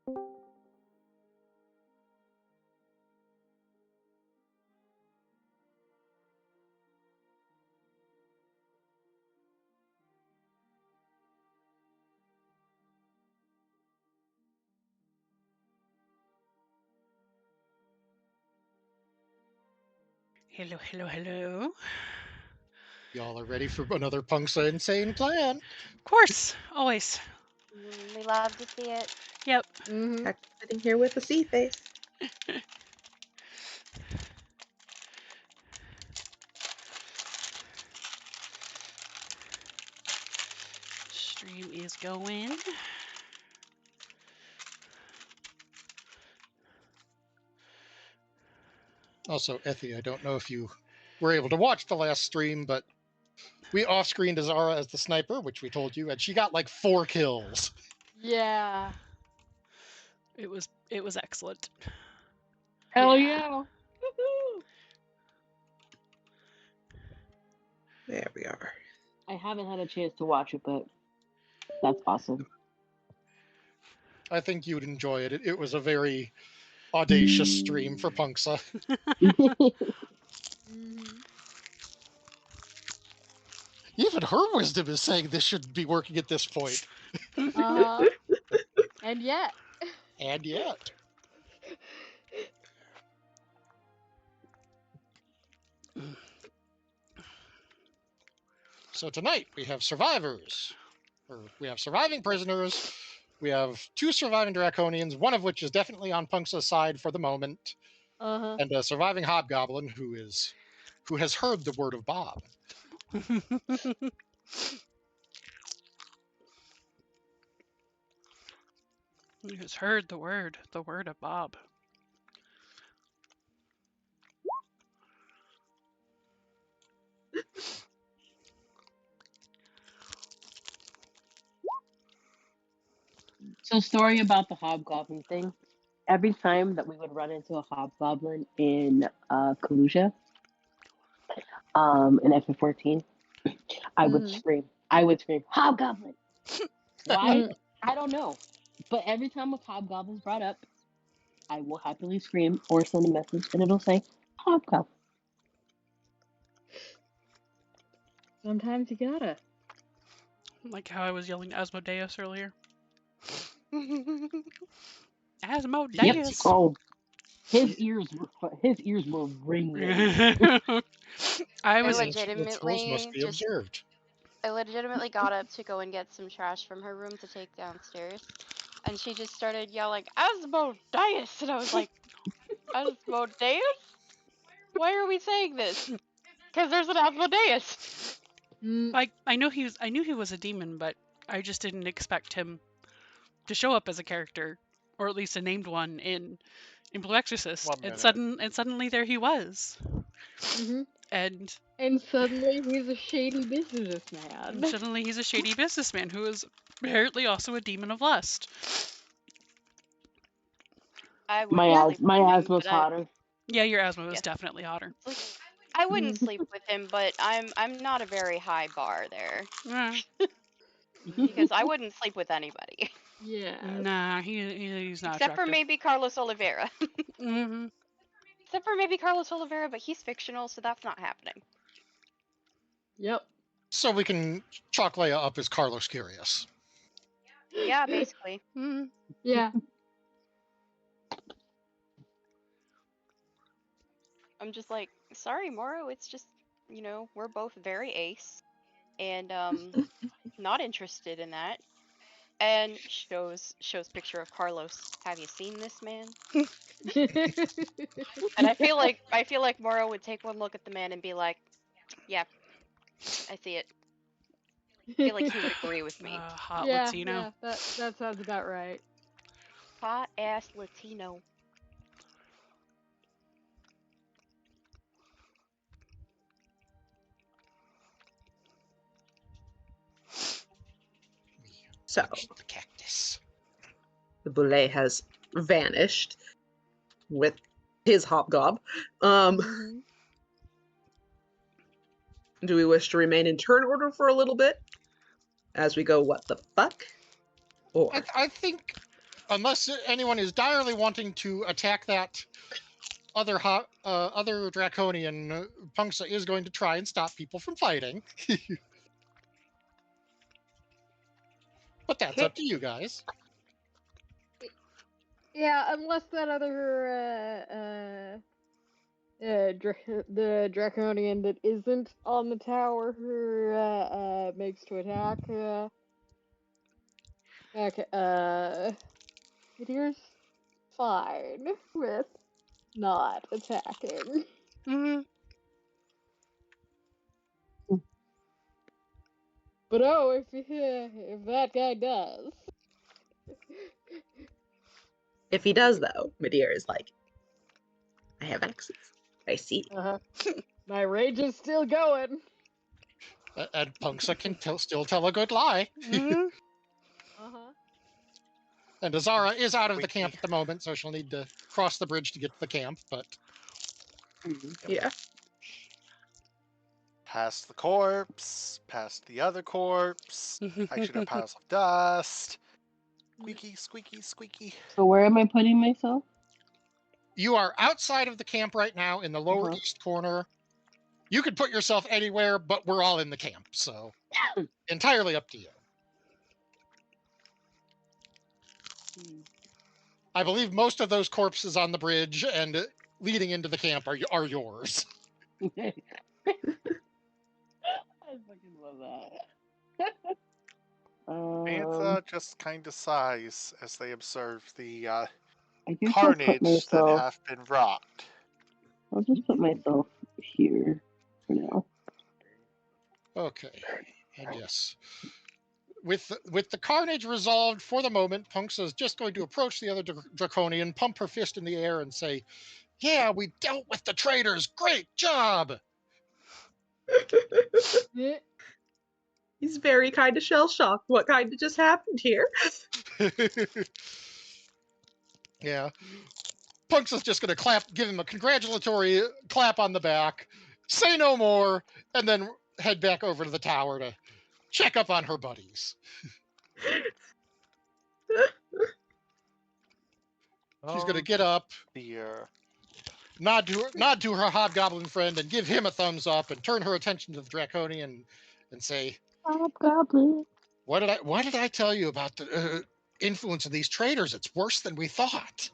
Hello, hello, hello. Y'all are ready for another Punksa insane plan. Of course, always. We love to see it. Yep. Heck, sitting here with a sea face. Stream is going. Also, Effie, I don't know if you were able to watch the last stream, but we off-screened Azara as the sniper, which we told you, and she got like 4 kills. Yeah. It was excellent. Hell yeah. There we are. I haven't had a chance to watch it, but that's awesome. I think you'd enjoy it. It was a very audacious stream for Punksa. Even her wisdom is saying this shouldn't be working at this point. And yet. And yet. So tonight we have survivors. Or we have surviving prisoners. We have 2 surviving Draconians, one of which is definitely on Punksa's side for the moment. And a surviving hobgoblin who has heard the word of Bob. Who has heard the word of Bob. So, story about the hobgoblin thing. Every time that we would run into a hobgoblin in Kalusia, in FF14, I would scream. I would scream, hobgoblin! Why? I don't know. But every time a hobgoblin's brought up, I will happily scream or send a message and it'll say, hobgoblin. Sometimes you gotta. Like how I was yelling Asmodeus earlier. Asmodeus. Yep. Oh, his ears were ringing. I was was legitimately must be just. observed. I legitimately got up to go and get some trash from her room to take downstairs, and she just started yelling Asmodeus, and I was like, Asmodeus? Why are we saying this? Because there's an Asmodeus. like I knew he was a demon, but I just didn't expect him to show up as a character, or at least a named one in Blue Exorcist. And suddenly there he was. And suddenly he's a shady businessman. Suddenly he's a shady businessman who is apparently also a demon of lust. My asthma's hotter. Yeah, your asthma was definitely hotter. Like, I wouldn't sleep with him, but I'm not a very high bar there. Because I wouldn't sleep with anybody. Yeah. Nah, he's not. Except for maybe Carlos Oliveira. Mm-hmm. Except for maybe Carlos Oliveira, but he's fictional, so that's not happening. Yep. So we can chalk Leia up as Carlos Curious. Yeah, basically. Yeah. I'm just like, sorry, Moro, it's just, we're both very ace. And not interested in that. And shows picture of Carlos. Have you seen this man? And I feel like Moro would take one look at the man and be like, yeah, I see it. I feel like he would agree with me. Hot Latino. Yeah, that sounds about right. Hot ass Latino. So the cactus. The Boulet has vanished with his hobgob. Do we wish to remain in turn order for a little bit as we go? What the fuck? Or I think unless anyone is direly wanting to attack that other draconian, Punksa is going to try and stop people from fighting. But that's up to you guys. Yeah, unless that other the draconian that isn't on the tower makes to attack. Meteor's fine with not attacking. Mm-hmm. But oh, if that guy does. If he does, though, Meteor is like, I have axes. I see. My rage is still going. And Punksa can still tell a good lie. Mm-hmm. And Azara is out of the camp at the moment, so she'll need to cross the bridge to get to the camp, but... Yeah. Past the corpse, past the other corpse. I should have piles of dust. Squeaky, squeaky, squeaky. So where am I putting myself? You are outside of the camp right now in the lower east corner. You could put yourself anywhere, but we're all in the camp, so entirely up to you. I believe most of those corpses on the bridge and leading into the camp are yours. I fucking love that. Mantha just kind of sighs as they observe the I guess carnage that have been wrought. I'll just put myself here for now. Okay, and yes. With the carnage resolved for the moment, Punksa is just going to approach the other draconian, pump her fist in the air, and say, "Yeah, we dealt with the traitors. Great job!" He's very kind of shell-shocked. What kind of just happened here? Yeah. Punksa's just going to give him a congratulatory clap on the back, say no more, and then head back over to the tower to check up on her buddies. She's going to get up, nod to her hobgoblin friend, and give him a thumbs up, and turn her attention to the draconian and say, "Hobgoblin, what did I tell you about the influence of these traitors? It's worse than we thought."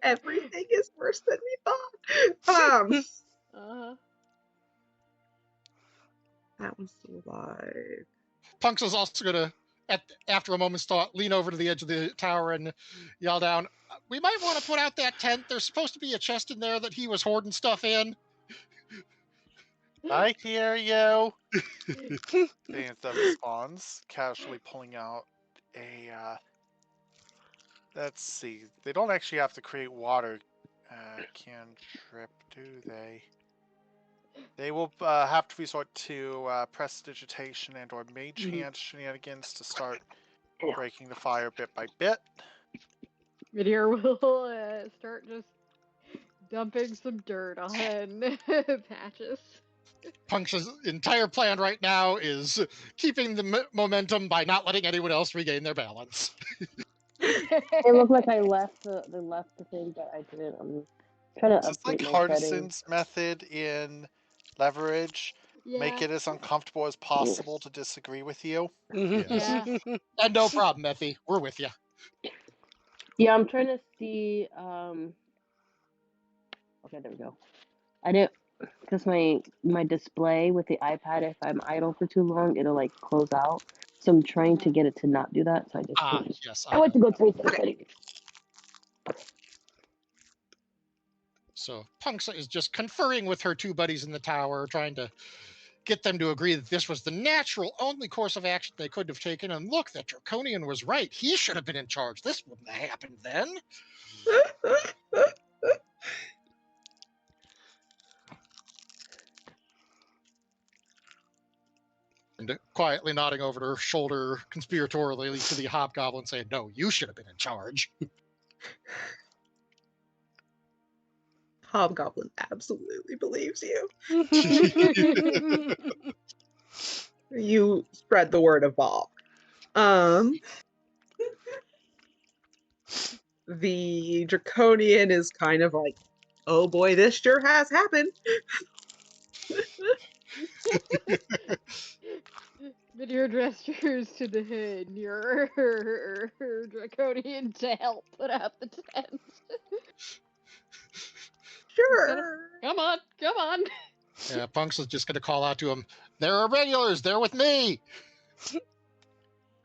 Everything is worse than we thought. That was so alive. Punksa's also going to, after a moment's thought, lean over to the edge of the tower and yell down, "We might want to put out that tent. There's supposed to be a chest in there that he was hoarding stuff in." I hear you. Bantha responds, casually pulling out a, let's see, they don't actually have to create water cantrip, do they? They will have to resort to prestidigitation and or mage hand shenanigans to start breaking the fire bit by bit. Meteor will start just dumping some dirt on Patches. Punksa's entire plan right now is keeping the momentum by not letting anyone else regain their balance. It looked like I left the thing, but I didn't. I'm trying to It's update like my Hardison's method in Leverage. Yeah. Make it as uncomfortable as possible to disagree with you. Yes. And no problem, Methy. We're with you. Yeah, I'm trying to see. Okay, there we go. I didn't, because my display with the iPad, if I'm idle for too long, it'll like close out. So I'm trying to get it to not do that. So I just yes. I went to go take the settings. So Punksa is just conferring with her two buddies in the tower, trying to get them to agree that this was the natural only course of action they could have taken. And look, that Draconian was right. He should have been in charge. This wouldn't have happened then. And quietly nodding over to her shoulder conspiratorially to the hobgoblin, saying, "No, you should have been in charge." Hobgoblin absolutely believes you. You spread the word of Bob. The Draconian is kind of like, oh boy, this sure has happened. Midir gestures to the near Draconian to help put out the tent. Sure. Come on, come on. Yeah, Punks is just going to call out to him, there are regulars, they're with me.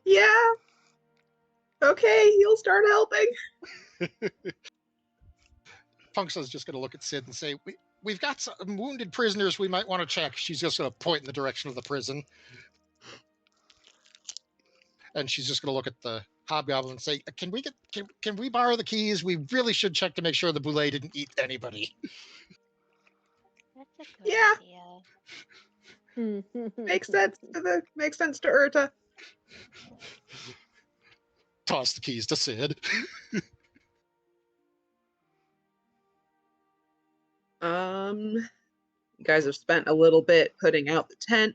Yeah. Okay, he'll start helping. Punks is just going to look at Sid and say, we've got some wounded prisoners we might want to check. She's just going to point in the direction of the prison. And she's just going to look at the hobgoblin and say, can we borrow the keys? We really should check to make sure the boulet didn't eat anybody. That's a good Yeah. idea. Makes sense to Urta. Toss the keys to Sid. You guys have spent a little bit putting out the tent.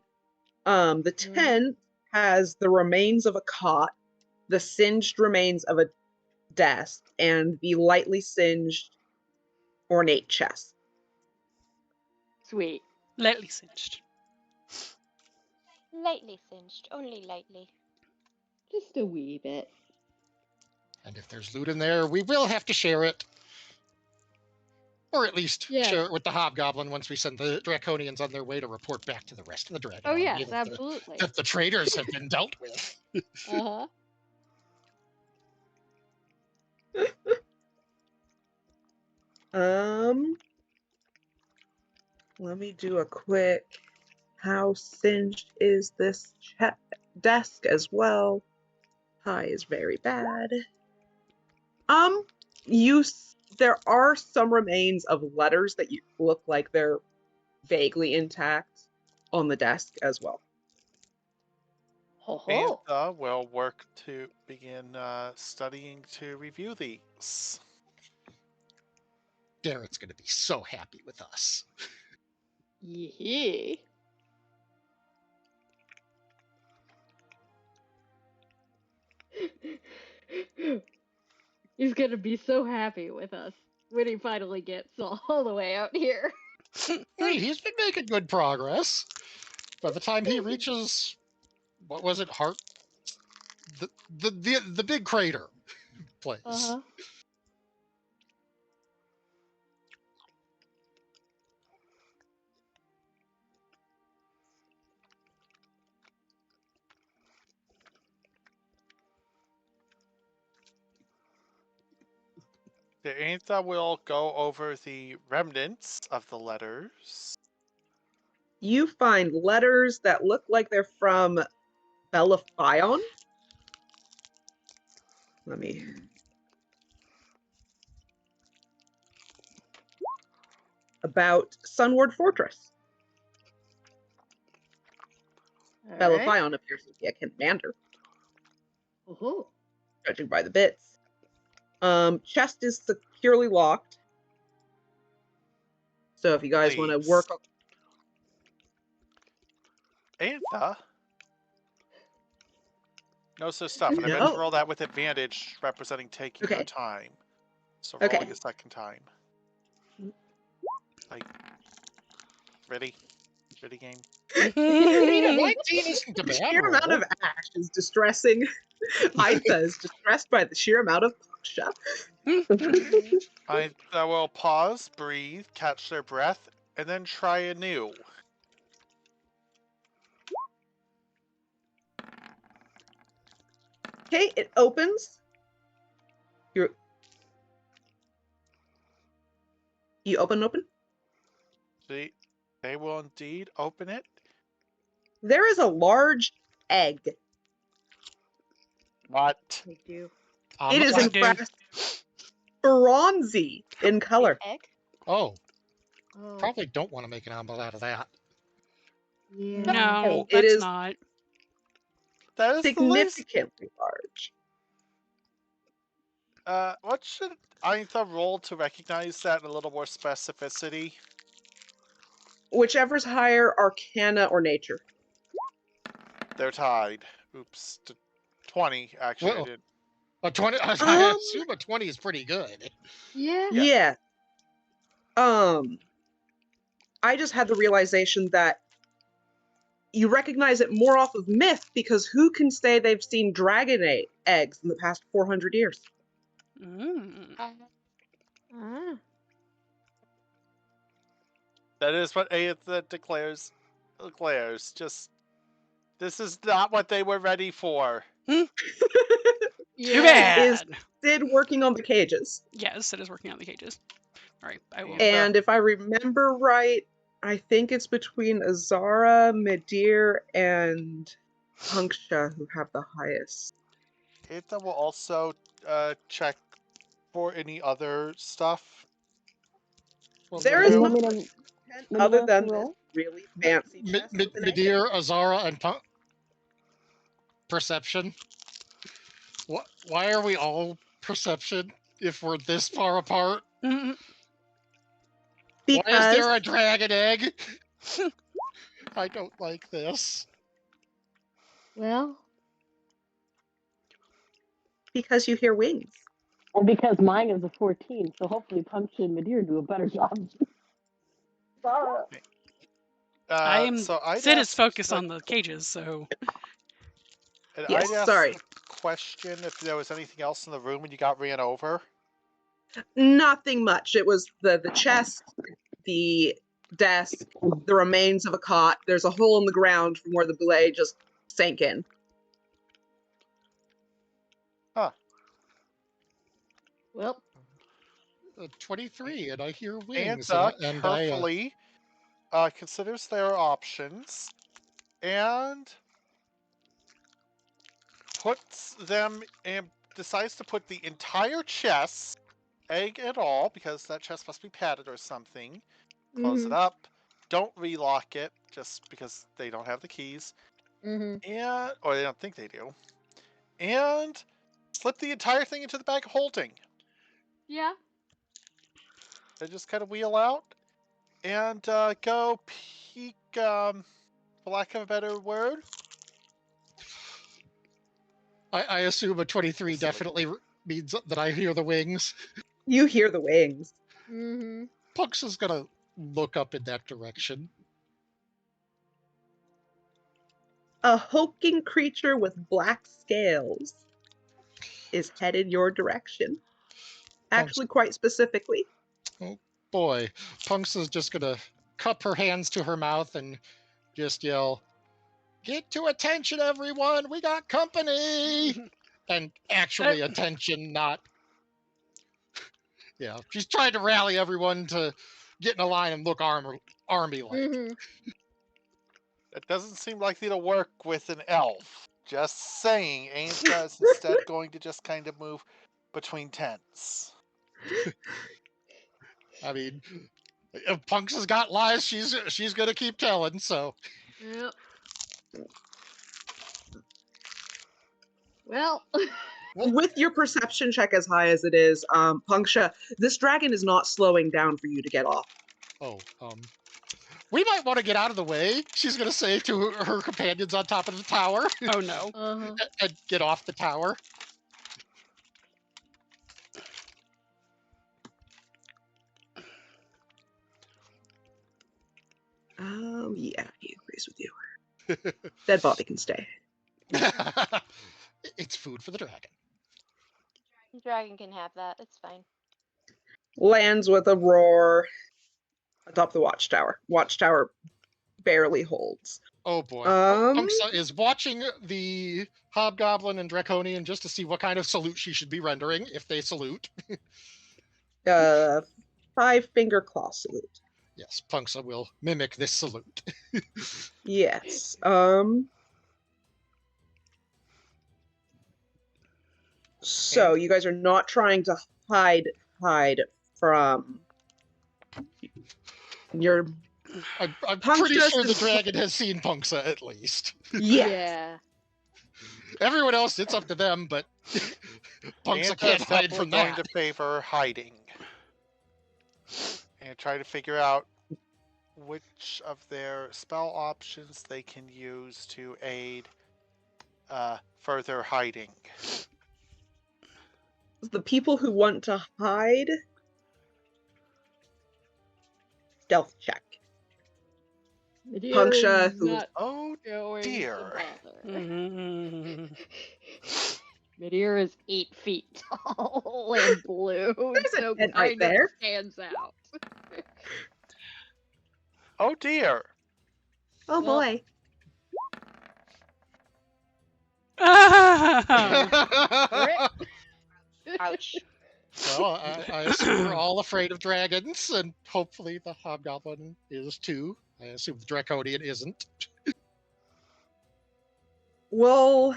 The tent has the remains of a cot, the singed remains of a desk, and the lightly singed ornate chest. Sweet. Lightly singed. Lightly singed, only lightly. Just a wee bit. And if there's loot in there, we will have to share it. Or at least share it with the hobgoblin once we send the Draconians on their way to report back to the rest of the Dragon. Oh yes, absolutely. That the traitors have been dealt with. Uh-huh. Let me do a quick, how singed is this desk as well? High is very bad. There are some remains of letters that look like they're vaguely intact on the desk as well. Bantha will work to begin studying to review these. Garrett's going to be so happy with us. Yeah. He's gonna be so happy with us when he finally gets all the way out here. Hey, he's been making good progress. By the time he reaches, what was it, Heart? The big crater place. Uh-huh. The Antha will go over the remnants of the letters. You find letters that look like they're from Bellefion. About Sunward Fortress. Bellefion appears to be a commander. Judging by the bits. Chest is securely locked. So if you guys want to work on... Antha? No such stuff. And I meant to roll that with advantage, representing taking your time. So rolling a second time. Ready? Ready, game? 19 isn't a The bad sheer roll. amount of ash is distressing. Aitha is distressed by the sheer amount of pasha. I will pause, breathe, catch their breath, and then try anew. Okay, it opens. You open? See, they will indeed open it. There is a large egg. What? Thank you. It is in fact bronzy in color. Egg? Oh. Probably don't want to make an omelet out of that. Yeah. No, it that's is not. That is significantly large. What should Aintha roll to recognize that in a little more specificity? Whichever's higher, Arcana or Nature. They're tied. Oops. 20, actually. Well, I did. A 20. I assume a 20 is pretty good. Yeah. Yeah. I just had the realization that you recognize it more off of myth, because who can say they've seen dragon eggs in the past 400 years? Mm. Ah. That is what Aetha declares. Just, this is not what they were ready for. Too Yeah. bad. Is Sid working on the cages? Yes, it is working on the cages. All right, I will. And if I remember right, I think it's between Azara, Midir, and Punksha who have the highest. Aetha will also check for any other stuff. Well, There what is about no such tent other than this really fancy chest with an egg in it. Midir, Azara, and perception? Why are we all perception if we're this far apart? Mm-mm. Why is there a Because dragon egg? I don't like this. Well. you hear wings. And because mine is a 14, so hopefully Puncture and Madeira do a better job. So I'd Sid is ask focused on the cages, so. And Yes, I'd ask sorry. the question if there was anything else in the room when you got ran over. Nothing much. It was the chest, the desk, the remains of a cot. There's a hole in the ground from where the blade just sank in. Huh. Well. 23, and I hear wings. And carefully considers their options and puts them and decides to put the entire chest, egg and all, because that chest must be padded or something. Close it up. Don't relock it just because they don't have the keys. Mm-hmm. Or they don't think they do. And slip the entire thing into the bag of holding. Yeah. They just kind of wheel out and go peek, for lack of a better word. I assume a 23 definitely means that I hear the wings. You hear the wings. Mm-hmm. Punks is gonna look up in that direction. A hulking creature with black scales is headed your direction. Actually, quite specifically. Oh boy. Punks is just gonna cup her hands to her mouth and just yell, "Get to attention, everyone! We got company!" And actually attention, not... Yeah, she's trying to rally everyone to get in a line and look army-like. Mm-hmm. It doesn't seem like it'll work with an elf. Just saying, Aetha is instead going to just kind of move between tents. I mean, if Punks has got lies, she's gonna keep telling. So, Yep. Well. With your perception check as high as it is, Punksha, this dragon is not slowing down for you to get off. oh, we might want to get out of the way. She's gonna say to her companions on top of the tower. Oh no. And get off the tower. Yeah, he agrees with you. Dead body can stay. It's food for the dragon. The dragon can have that. It's fine. Lands with a roar atop the watchtower. Watchtower barely holds. Oh boy. Punksa is watching the Hobgoblin and Draconian just to see what kind of salute she should be rendering if they salute. 5-finger claw salute. Yes, Punksa will mimic this salute. Yes. So you guys are not trying to hide from your... I'm pretty sure the dragon has seen Punksa at least. Yes. Yeah. Everyone else, it's up to them, but Punksa can't hide from that. Going to favor hiding. And try to figure out which of their spell options they can use to aid further hiding? The people who want to hide, stealth check. Punksha, who oh dear. Midir is 8 feet tall and blue, so and kind right of there. stands out. Oh dear. Oh boy. Ouch. Well, I assume we're all afraid of dragons, and hopefully the hobgoblin is too. I assume the draconian isn't. Well,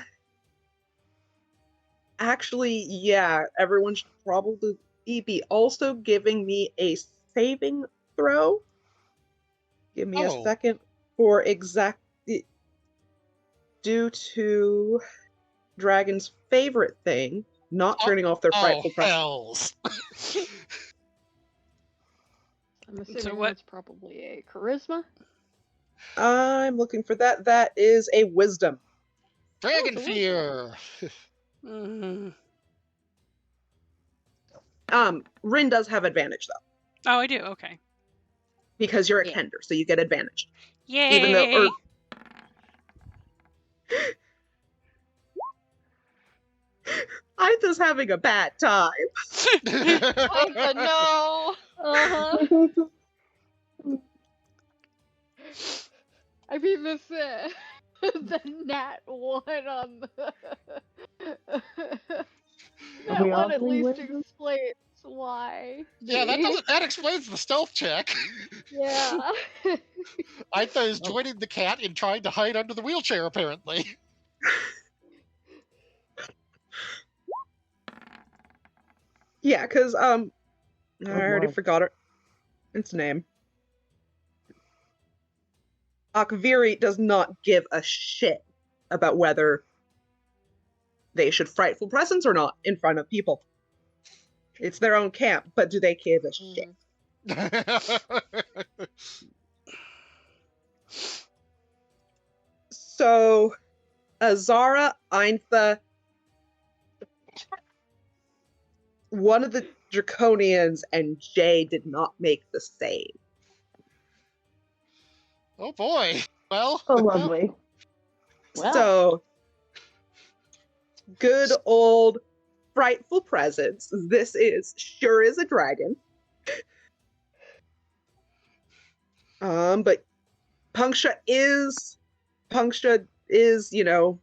actually, yeah, everyone should probably be also giving me a saving throw. Give me a second for exact. Due to Dragon's favorite thing, not turning off their frightful hells. I'm assuming that's probably a charisma. I'm looking for that. That is a wisdom. Dragon fear. Rin does have advantage though. Oh, I do. Okay. Because you're a kender, so you get advantage. Yay! Even though Aitha's having a bad time. Aitha, no. I mean, the nat 1 on the... that one at least explains why. Yeah, that explains the stealth check. Yeah. Aitha is joining the cat in trying to hide under the wheelchair, apparently. Yeah, because I already forgot its name. Akviri does not give a shit about whether they should frightful presence or not in front of people. It's their own camp, but do they give a shit? So, Azara, Aintha, one of the Draconians, and Jay did not make the save. Oh boy. Well. Oh, lovely. Well. So, good old frightful presence. This is sure is a dragon. But Punksha is, you know,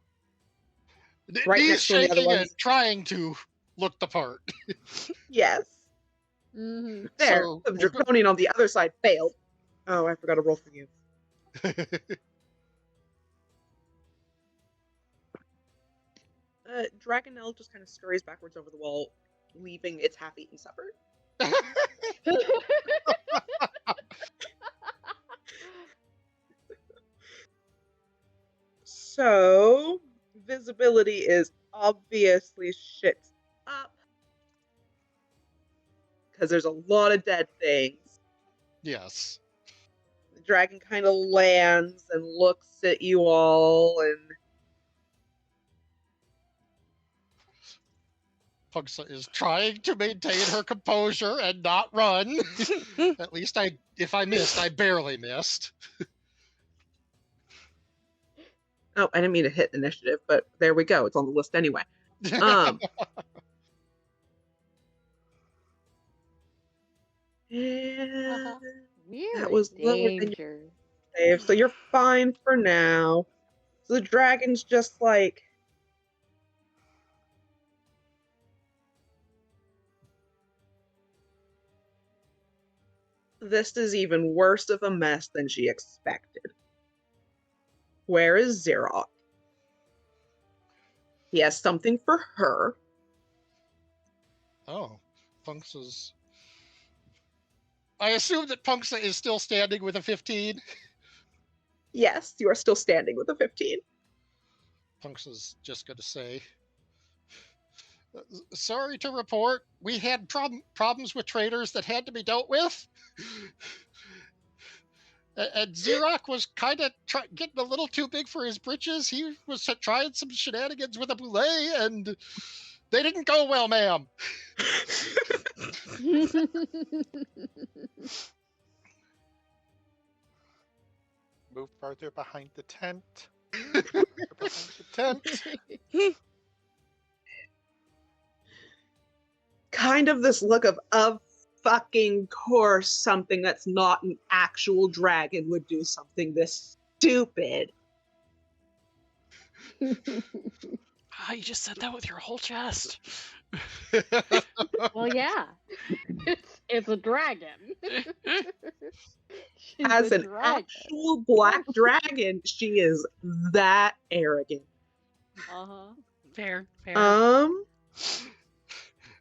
right next to the other ones. And trying to look the part. Yes. Mm-hmm. There, the Draconian on the other side failed. Oh, I forgot to roll for you. Dragonelle just kind of scurries backwards over the wall, leaving its half-eaten supper. So, visibility is obviously shit up. Because there's a lot of dead things. Yes. The dragon kind of lands and looks at you all and... Pugsa is trying to maintain her composure and not run. At least if I missed, I barely missed. Oh, I didn't mean to hit initiative, but there we go. It's on the list anyway. And that was lower than your save, so you're fine for now. So the dragon's just like... This is even worse of a mess than she expected. Where is Xerox? He has something for her. Oh, Punksa's... I assume that Punksa is still standing with a 15? Yes, you are still standing with a 15. Punksa's just going to say, sorry to report, we had problems with traders that had to be dealt with. And Xerox was kind of getting a little too big for his britches. He was trying some shenanigans with a boulet, and they didn't go well, ma'am. Move further behind the tent. Behind the tent. Kind of this look of fucking course something that's not an actual dragon would do something this stupid. You just said that with your whole chest. Well, yeah. It's a dragon. She's As a an dragon. actual black dragon, she is that arrogant. Uh-huh. Fair.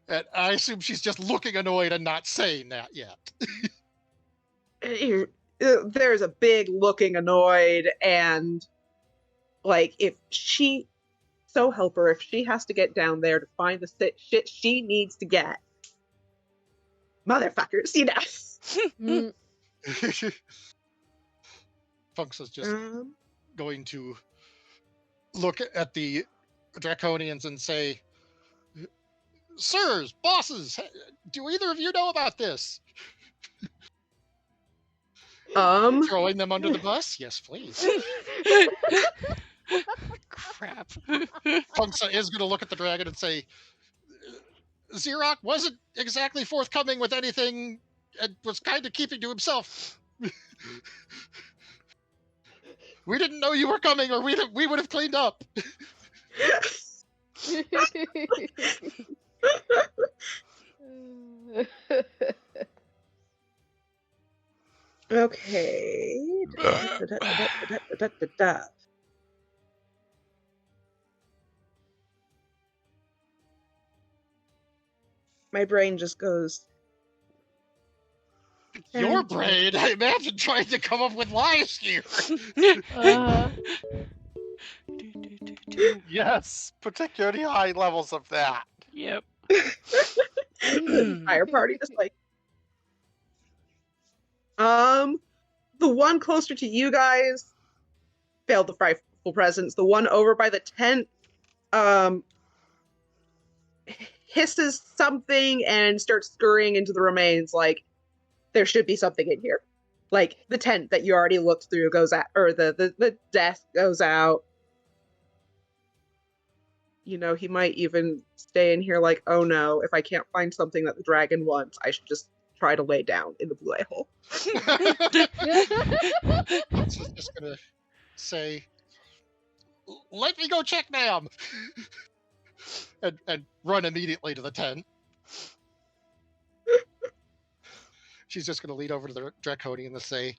And I assume she's just looking annoyed and not saying that yet. There's a big looking annoyed, and like if she, so help her, if she has to get down there to find the shit she needs to get, motherfuckers, you know. Funks is just going to look at the Draconians and say, "Sirs, bosses, do either of you know about this?" Throwing them under the bus? Yes, please. Crap. Funksa is going to look at the dragon and say, Xerox wasn't exactly forthcoming with anything and was kind of keeping to himself. We didn't know you were coming, or we would have cleaned up. Okay. My brain just goes. Your brain? I imagine trying to come up with lies here. Yes, particularly high levels of that. Yep. The entire party just like. The one closer to you guys failed the frightful presence. The one over by the tent, hisses something and starts scurrying into the remains like there should be something in here. Like the tent that you already looked through goes out, or the desk goes out. You know, he might even stay in here like, oh no, if I can't find something that the dragon wants, I should just try to lay down in the blue hole. She's just gonna say, "Let me go check, ma'am," and run immediately to the tent. She's just gonna lead over to the Draconian and say,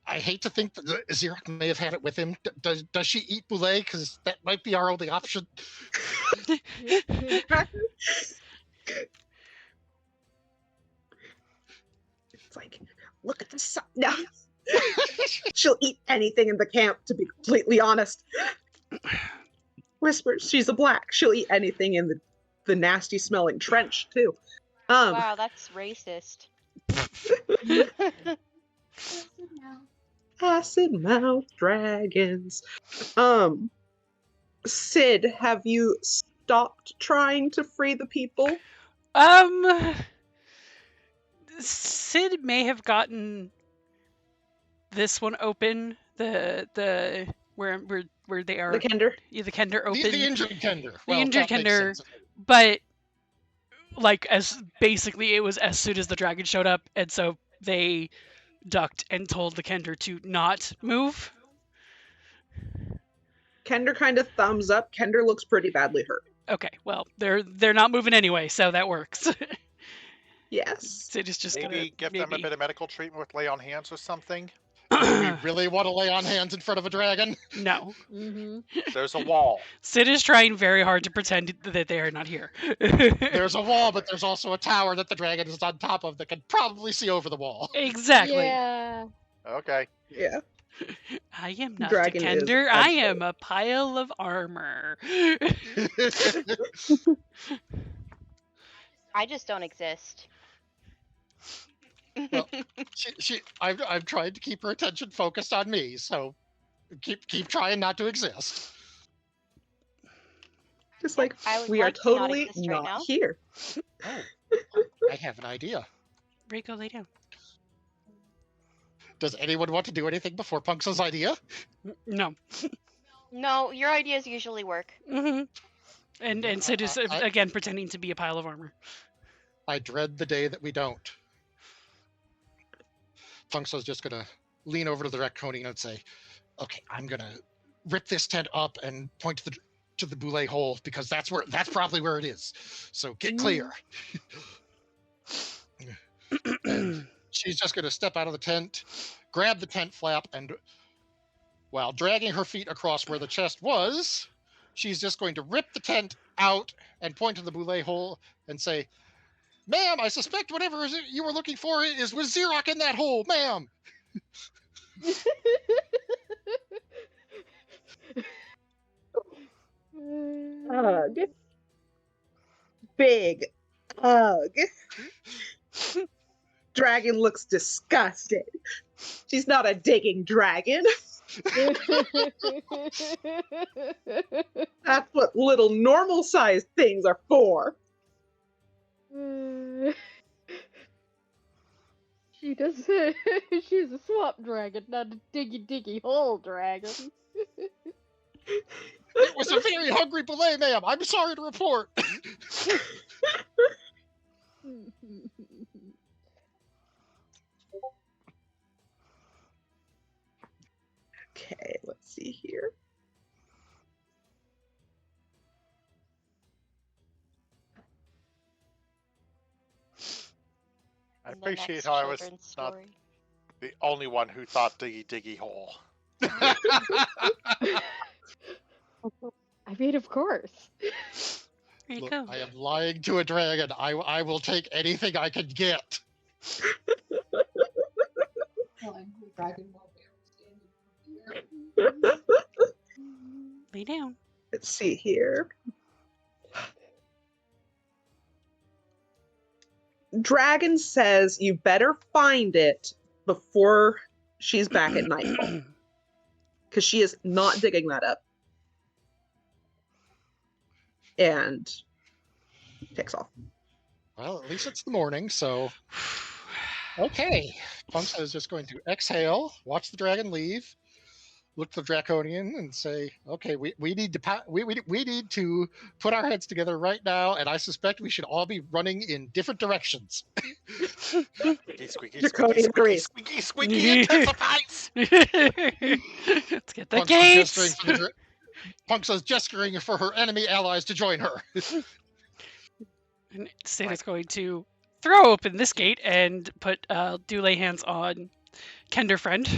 I hate to think that Xerox may have had it with him. Does she eat boulet? Because that might be our only option. It's like, look at the sun. No. She'll eat anything in the camp, to be completely honest. Whispers, she's a black. She'll eat anything in the nasty smelling trench, too. Wow, that's racist. Acid mouth dragons. Sid, have you stopped trying to free the people? Sid may have gotten this one open. The where they are. The Kender? Yeah, the Kender open. The injured Kender. The injured Kender. But like basically it was as soon as the dragon showed up, and so they ducked and told the Kender to not move. Kender kind of thumbs up. Kender looks pretty badly hurt. Okay, well, they're not moving anyway, so that works. Yes. Sid is just Maybe give them a bit of medical treatment with lay on hands or something. Do we really want to lay on hands in front of a dragon? No. Mm-hmm. There's a wall. Sid is trying very hard to pretend that they are not here. There's a wall, but there's also a tower that the dragon is on top of that can probably see over the wall. Exactly. Yeah. Okay. Yeah. I am not Dragon a is Kender. I am a pile of armor. I just don't exist. Well, I'm trying to keep her attention focused on me, so keep trying not to exist. Just like, I would we are like to not totally exist right not now. here. Oh, I have an idea. Rico, lay down. Does anyone want to do anything before Punk's idea? No. No, your ideas usually work. Mm-hmm. And Sid is again pretending to be a pile of armor. I dread the day that we don't. Punk's just gonna lean over to the Draconian and say, "Okay, I'm gonna rip this tent up and point to the Boule hole because that's probably where it is. So get clear." And she's just gonna step out of the tent, grab the tent flap, and while dragging her feet across where the chest was, she's just going to rip the tent out and point to the Boule hole and say, "Ma'am, I suspect whatever you were looking for is with Xerox in that hole, ma'am." Ugh. Big hug. Dragon looks disgusted. She's not a digging dragon. That's what little normal-sized things are for. She does. She's a swamp dragon, not a diggy hole dragon. It was a very hungry Boule, ma'am. I'm sorry to report. Okay, let's see here. I appreciate how I was not the only one who thought diggy hole. I mean, of course. There you Look, go. I am lying to a dragon. I will take anything I can get. Lay down. Let's see here. Dragon says you better find it before she's back at nightfall. Because she is not digging that up. And takes off. Well, at least it's the morning, so... Okay. Punks is just going to exhale, watch the dragon leave, look to the Draconian and say, "Okay, we need to put our heads together right now, and I suspect we should all be running in different directions." Squeaky, Draconian agrees. squeaky intensifies. Let's get the gates. Punks is gesturing for her enemy allies to join her. And Sid is going to throw open this gate and do lay hands on Kender Friend.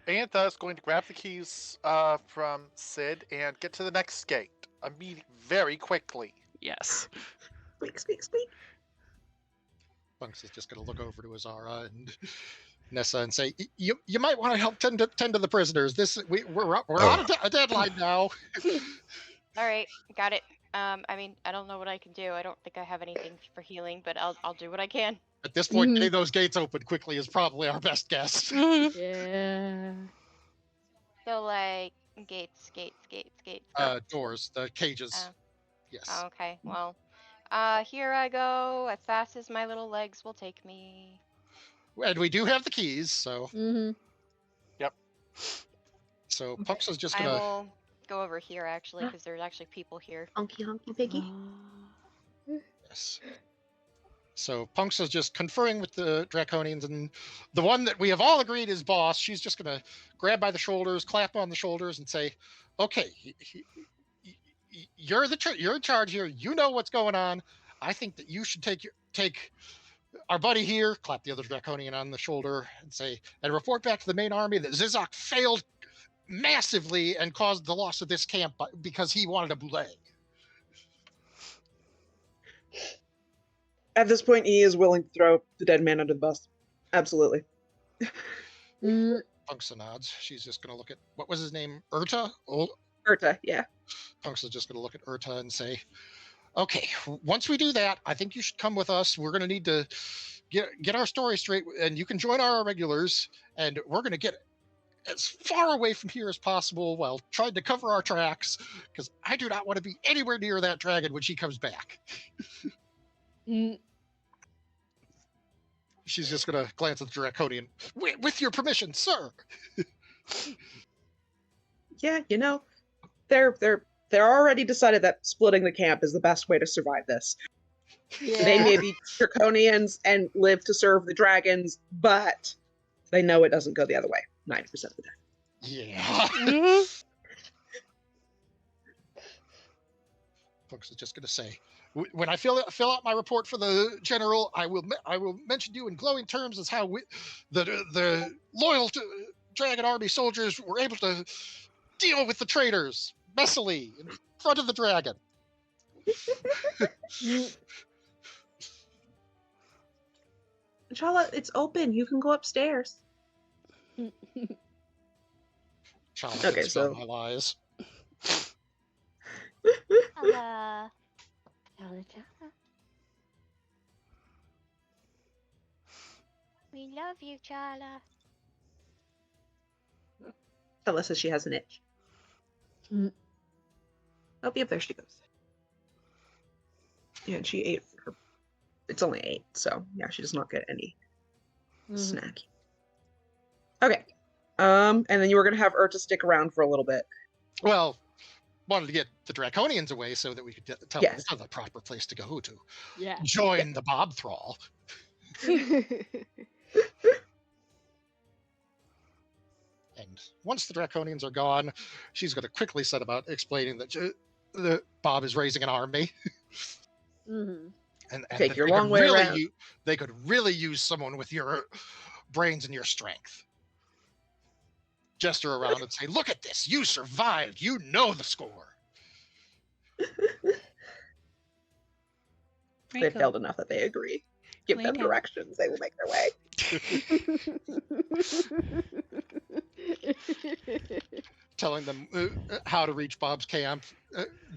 Antha is going to grab the keys from Sid and get to the next gate very quickly. Yes. Squeak. Punks is just going to look over to Azara and Nessa and say, "You might want to help tend to the prisoners. We're on a deadline now." All right, got it. I mean, I don't know what I can do. I don't think I have anything for healing, but I'll do what I can. At this point, getting those gates open quickly is probably our best guess. Yeah. So like gates. Doors, the cages. Yes. Oh, okay. Well, here I go as fast as my little legs will take me. And we do have the keys, so. Yep. So Punks is just I gonna. will go over here actually because there's actually people here. Honky piggy. Yes. So Punks is just conferring with the Draconians, and the one that we have all agreed is boss. She's just gonna grab by the shoulders, clap on the shoulders, and say, "Okay, you're in charge here. You know what's going on. I think that you should take our buddy here." Clap the other Draconian on the shoulder and say, "And report back to the main army that Zizok failed massively and caused the loss of this camp because he wanted a boule." At this point, he is willing to throw the dead man under the bus. Absolutely. Punksa nods. She's just going to look at, what was his name? Urta? Urta, yeah. Punksa just going to look at Urta and say, "Okay, once we do that, I think you should come with us. We're going to need to get our story straight, and you can join our regulars, and we're going to get as far away from here as possible while trying to cover our tracks, because I do not want to be anywhere near that dragon when she comes back. She's just going to glance at the Draconian. With your permission, sir. Yeah, they're already decided that splitting the camp is the best way to survive this. Yeah. They may be Draconians and live to serve the dragons, but they know it doesn't go the other way 90% of the time. Yeah. Folks is just going to say, when I fill out my report for the general, I will mention you in glowing terms as how the loyal Dragon Army soldiers were able to deal with the traitors messily in front of the dragon. Chala, it's open. You can go upstairs. Chala Okay, gets so my lies. Chala. We love you, Chala. Chala says she has an itch. Oh, yep, there she goes. Yeah, and she ate her. It's only 8, so yeah, she does not get any snack. Okay. And then you were gonna have Urta stick around for a little bit. Well, wanted to get the Draconians away so that we could tell them the proper place to go to. Yeah. Join the Bob Thrall. And once the Draconians are gone, she's going to quickly set about explaining that Bob is raising an army. And take your long way around. They could really use someone with your brains and your strength. Gesture around and say, look at this. You survived. You know the score. They failed enough that they agree. Give them directions. They will make their way. Telling them how to reach Bob's camp,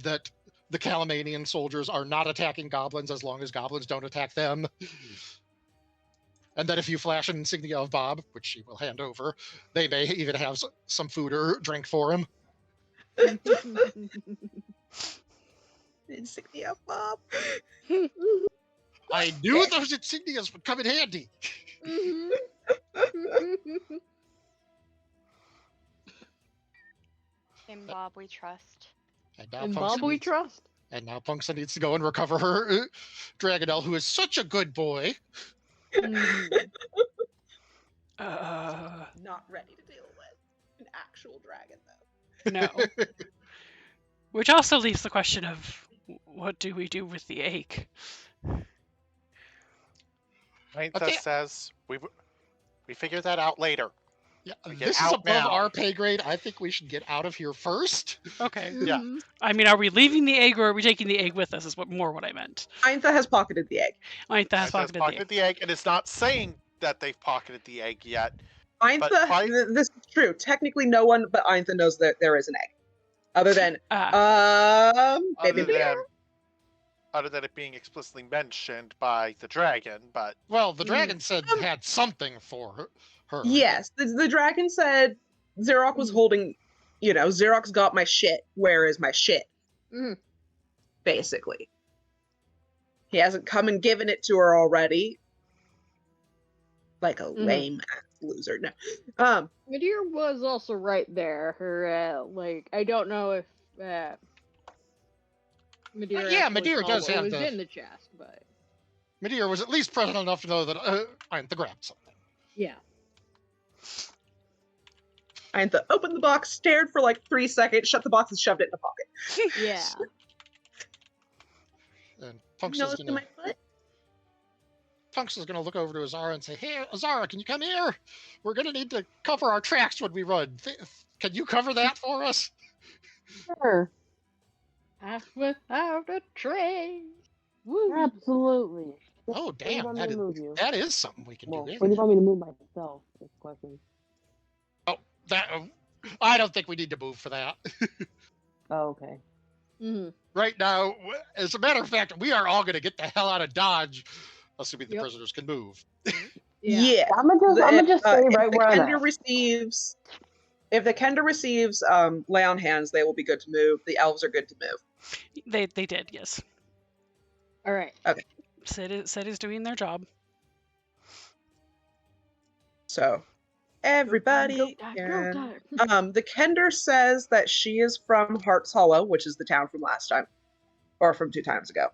that the Calamanian soldiers are not attacking goblins as long as goblins don't attack them. And that if you flash an insignia of Bob, which she will hand over, they may even have some food or drink for him. Insignia of Bob. I knew those insignias would come in handy. In Bob we trust. And Bob we trust. And now Punksa needs to go and recover her Dragonel, who is such a good boy. Not ready to deal with an actual dragon, though. No. Which also leaves the question of, what do we do with the egg? Ainta says we figure that out later. Yeah, this is above our pay grade. I think we should get out of here first. Okay. Yeah. I mean, are we leaving the egg or are we taking the egg with us? Is what I meant. Ainta has pocketed the egg. Ainta has pocketed the egg, and it's not saying that they've pocketed the egg yet. Ainta, this is true. Technically, no one but Ainta knows that there is an egg, other than maybe Meteor. Other than it being explicitly mentioned by the dragon, but the dragon said had something for her. Yes, the dragon said Xerox was holding, Xerox got my shit. Where is my shit? Basically. He hasn't come and given it to her already. Like a lame ass loser. No. Meteor was also right there. Her, I don't know if Meteor Meteor does have was in the chest, but Meteor was at least present enough to know that Ainta grabbed something. Yeah. Ainta opened the box, stared for like 3 seconds, shut the box, and shoved it in the pocket. Yeah. And Punksa's gonna look over to Azara and say, "Hey, Azara, can you come here? We're gonna need to cover our tracks when we run. Can you cover that for us?" Sure. Half without a train. Woo. Absolutely. Oh, damn. That is something we can do. What do you want me to move myself? That's the question. Oh, I don't think we need to move for that. Oh, okay. Mm-hmm. Right now, as a matter of fact, we are all going to get the hell out of Dodge assuming the prisoners can move. Yeah. I'm gonna just stay right where I'm at. If the Kender receives lay on hands, they will be good to move. The elves are good to move. They did, yes. All right. Okay. Sid is doing their job. So everybody Go time. the Kender says that she is from Hearts Hollow, which is the town from last time. Or from 2 times ago.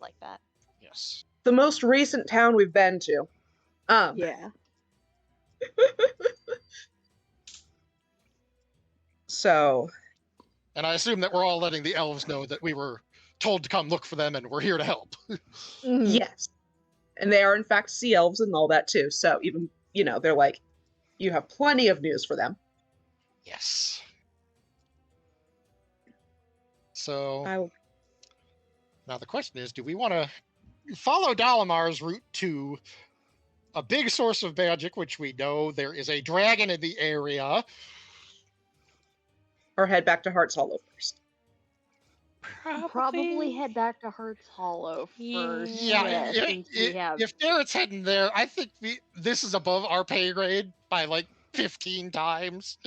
Like that. Yes. The most recent town we've been to. Yeah. So. And I assume that we're all letting the elves know that we were told to come look for them and we're here to help. Yes. And they are, in fact, sea elves and all that, too. So even, they're like, you have plenty of news for them. Yes. So, now the question is, do we want to follow Dalamar's route to a big source of magic, which we know there is a dragon in the area? Or head back to Hearts Hollow first? Probably head back to Hearts Hollow first. Yeah, if Garrett's heading there, I think this is above our pay grade by like 15 times.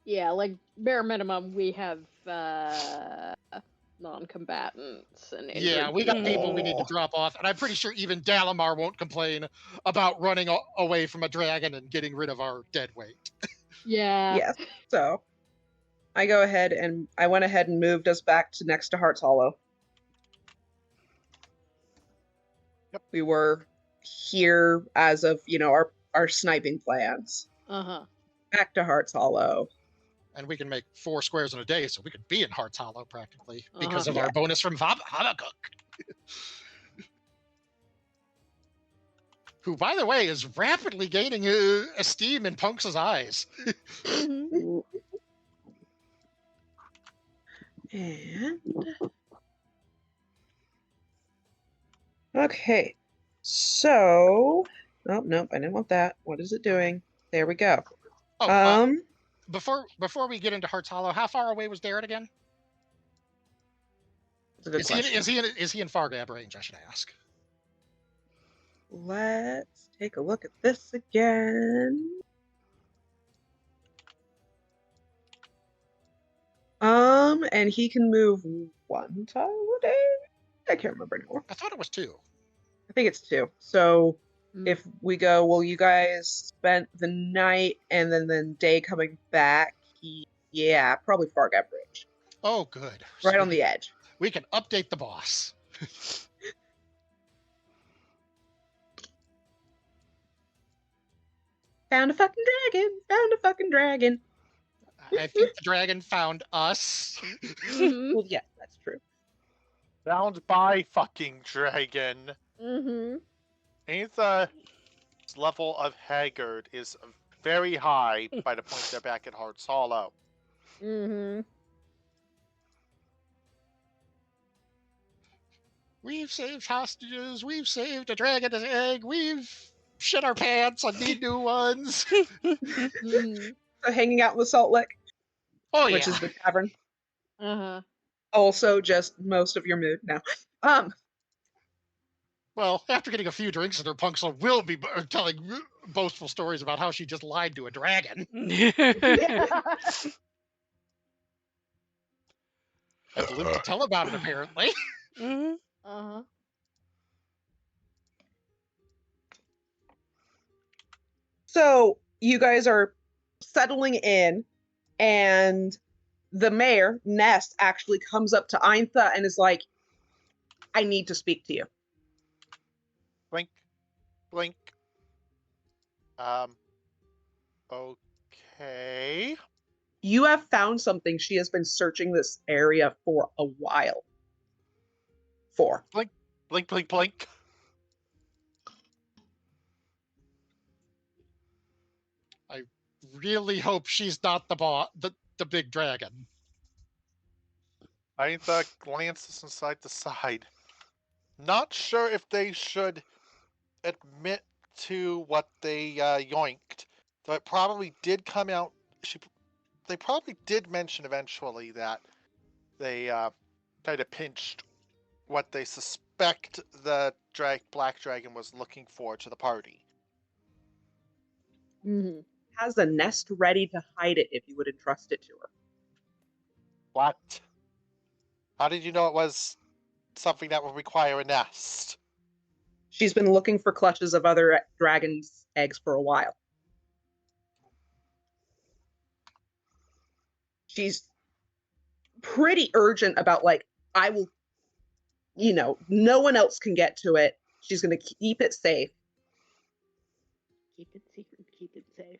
Yeah, like bare minimum, we have non-combatants and yeah, we got people we need to drop off, and I'm pretty sure even Dalamar won't complain about running away from a dragon and getting rid of our dead weight. Yes. So I went ahead and moved us back to next to Hearts Hollow. Yep. We were here as of, our sniping plans. Back to Hearts Hollow. And we can make 4 squares in a day, so we could be in Hearts Hollow practically because of our bonus from Habakkuk. Who, by the way, is rapidly gaining esteem in Punks' eyes. And okay, so nope, I didn't want that. What is it doing? There we go. Before we get into Hearts Hollow, how far away was Darren again? That's a good question. Is he in Fargab range? I should ask. Let's take a look at this again. And he can move 1 tile a day? I can't remember anymore. I thought it was 2. I think it's 2. So if we go, well, you guys spent the night and then the day coming back, probably Fargab range. Oh, good. Right on the edge. We can update the boss. Found a fucking dragon. I think the dragon found us. Well, yeah, that's true. Found by fucking dragon. Aetha's level of Haggard is very high by the point they're back at Hearts Hollow. We've saved hostages. We've saved a dragon's egg. We've shit our pants. I need new ones. So hanging out in the Salt Lick. Oh, which is the tavern. Also, just most of your mood now. Well, after getting a few drinks, her Punxsutawney will be telling boastful stories about how she just lied to a dragon. I've lived to tell about it, apparently. So you guys are settling in, and the mayor, Nest, actually comes up to Aintha and is like, I need to speak to you. Blink. Blink. Okay. You have found something she has been searching this area for a while. Blink. Blink, blink, blink. I really hope she's not the big dragon. Aetha glances inside the side. Not sure if they should admit to what they yoinked. Though it probably did come out. They probably did mention eventually that they kind of pinched what they suspect the Black Dragon was looking for to the party. Mm-hmm. Has a nest ready to hide it if you would entrust it to her. What? How did you know it was something that would require a nest? She's been looking for clutches of other dragons' eggs for a while. She's pretty urgent about, like, I will, no one else can get to it. She's going to keep it safe. Keep it secret, keep it safe.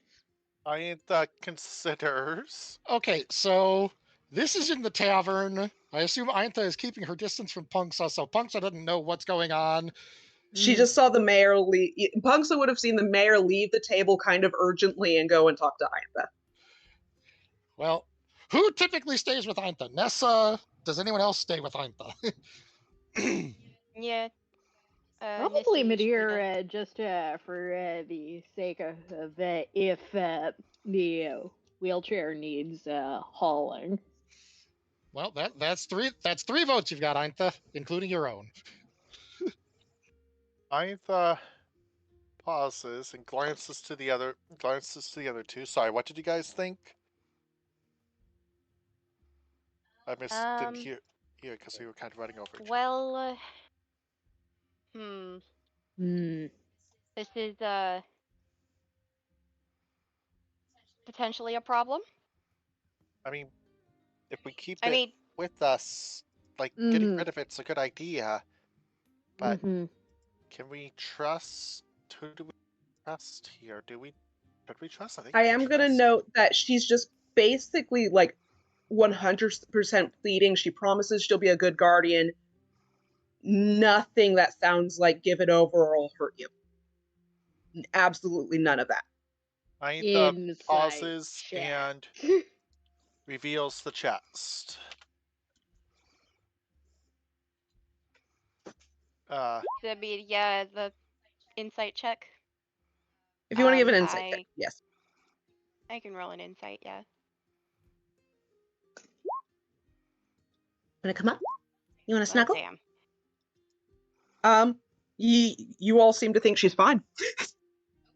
Ainta considers. Okay, so this is in the tavern. I assume Ainta is keeping her distance from Punksa, so Punksa doesn't know what's going on. She just saw the mayor leave. Punksa would have seen the mayor leave the table kind of urgently and go and talk to Ainta. Well, who typically stays with Ainta? Nessa? Does anyone else stay with Ainta? Yeah. Probably Nissa usually does. Madeira, just for the sake of if the wheelchair needs hauling. Well, that's three votes you've got, Ainta, including your own. Ainta pauses and glances to the other two. Sorry, what did you guys think? I didn't hear because we were kind of running over each other. Well, Hmm. this is potentially a problem. I mean, if we keep it with us, like getting rid of it's a good idea. But can we trust? Who do we trust here? Could we trust? I am going to note that she's just basically like 100% pleading. She promises she'll be a good guardian. Nothing that sounds like give it over or I'll hurt you. Absolutely none of that. Ainta pauses and reveals the chest. That'd be the insight check. If you want to give an insight check, yes. I can roll an insight, yeah. Want to come up? You want to snuggle? Damn. You all seem to think she's fine.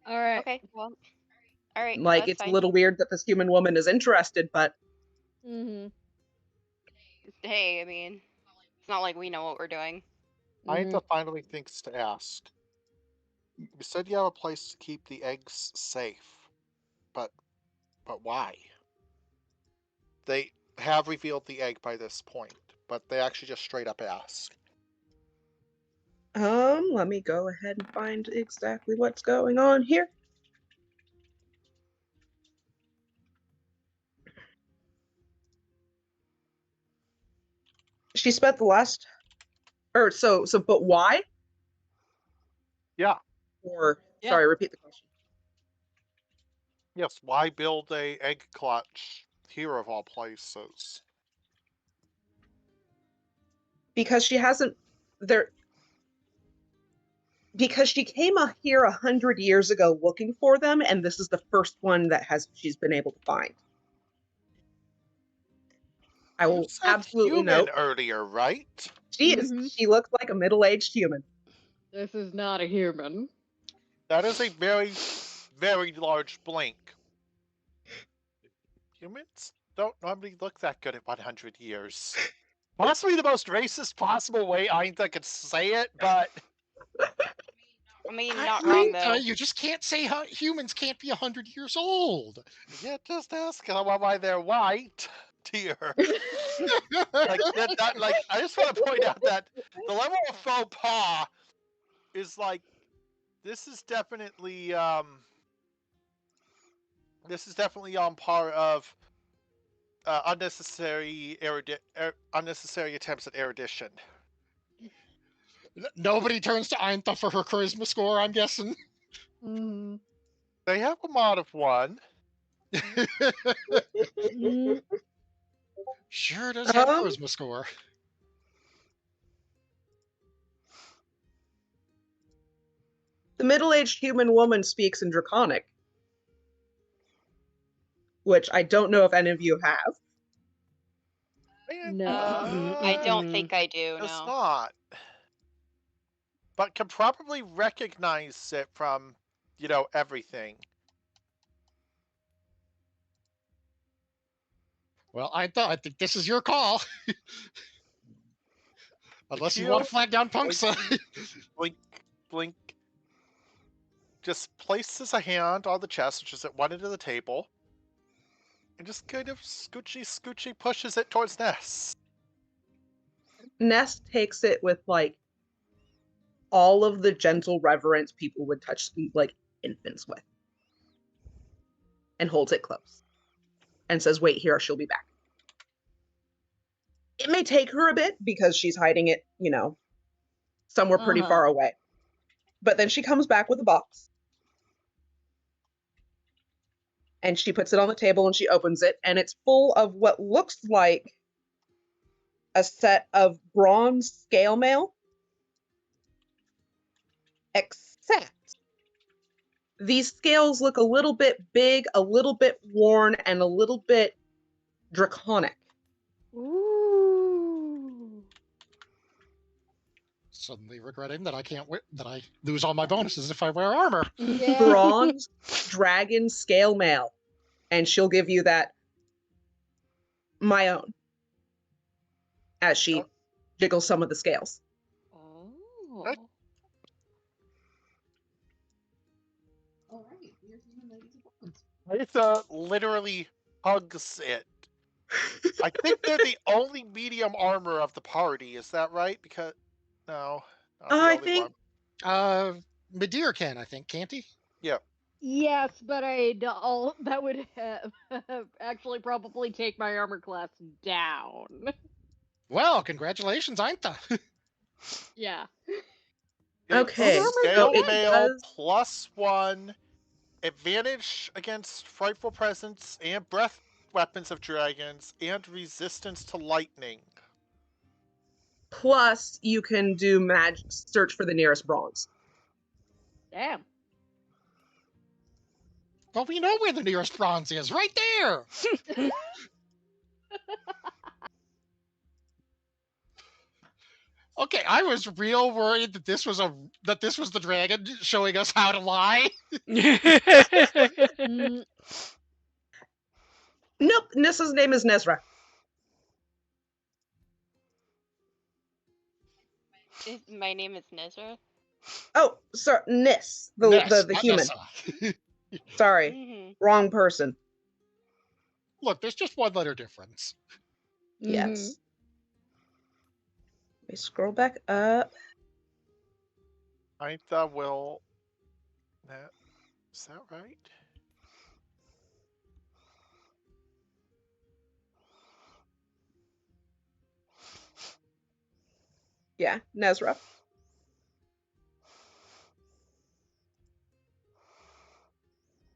All right. Okay, well, all right. Like, it's fine. a little weird that this human woman is interested, but... Hey, I mean, it's not like we know what we're doing. Ainta finally thinks to ask. You said you have a place to keep the eggs safe, but why? They have revealed the egg by this point, but they actually just straight up ask. Let me go ahead and find exactly what's going on here. She spent the last, but why? Yeah. Sorry, repeat the question. Yes, why build a egg clutch here of all places? Because she hasn't, because she came here 100 years ago looking for them, and this is the first one that she's been able to find. I will absolutely note. Earlier, right? She is. She looks like a middle-aged human. This is not a human. That is a very, very large blink. Humans don't normally look that good at 100 years. Possibly the most racist possible way Ainta could say it, but... I mean, not wrong, though. You just can't say how humans can't be 100 years old. Yeah, just ask why they're white, dear. I just want to point out that the level of faux pas is like, this is definitely on par of unnecessary attempts at erudition. Nobody turns to Ainta for her charisma score, I'm guessing. They have a mod of 1. Sure does have a charisma score. The middle-aged human woman speaks in Draconic, which I don't know if any of you have. No. I don't think I do. It's No. not. But can probably recognize it from, everything. Well, I think this is your call. Unless you want to flag down Punksa. Blink, blink. Just places a hand on the chest, which is at one end of the table, and just kind of scoochy pushes it towards Ness. Nest takes it with like all of the gentle reverence people would touch like infants with, and holds it close and says, "Wait here, she'll be back." It may take her a bit because she's hiding it, somewhere pretty far away. But then she comes back with a box. And she puts it on the table and she opens it, and it's full of what looks like a set of bronze scale mail, except these scales look a little bit big, a little bit worn, and a little bit draconic. Ooh. Suddenly regretting that that I lose all my bonuses if I wear armor. Yeah. Bronze dragon scale mail. And she'll give you that, my own, as she jiggles some of the scales. Oh. All right, Aitha literally hugs it. I think they're the only medium armor of the party. Is that right? Because no, not the I only think one. Midir can, I think, can't he? Yeah. Yes, but that would have actually probably take my armor class down. Well, congratulations, Ainta. Yeah. Okay, It's so scale it mail does- +1, advantage against frightful presence and breath weapons of dragons, and resistance to lightning. plus you can do search for the nearest bronze. Damn. Well, we know where the nearest bronze is, right there. Okay, I was real worried that this was the dragon showing us how to lie. Nope, Nissa's name is Nezra. My name is Nezra. Oh, sorry, Nis, the human. Sorry, wrong person. Look, there's just one letter difference. Yes. Let me scroll back up. Aitha will. Is that right? Yeah, Nezra.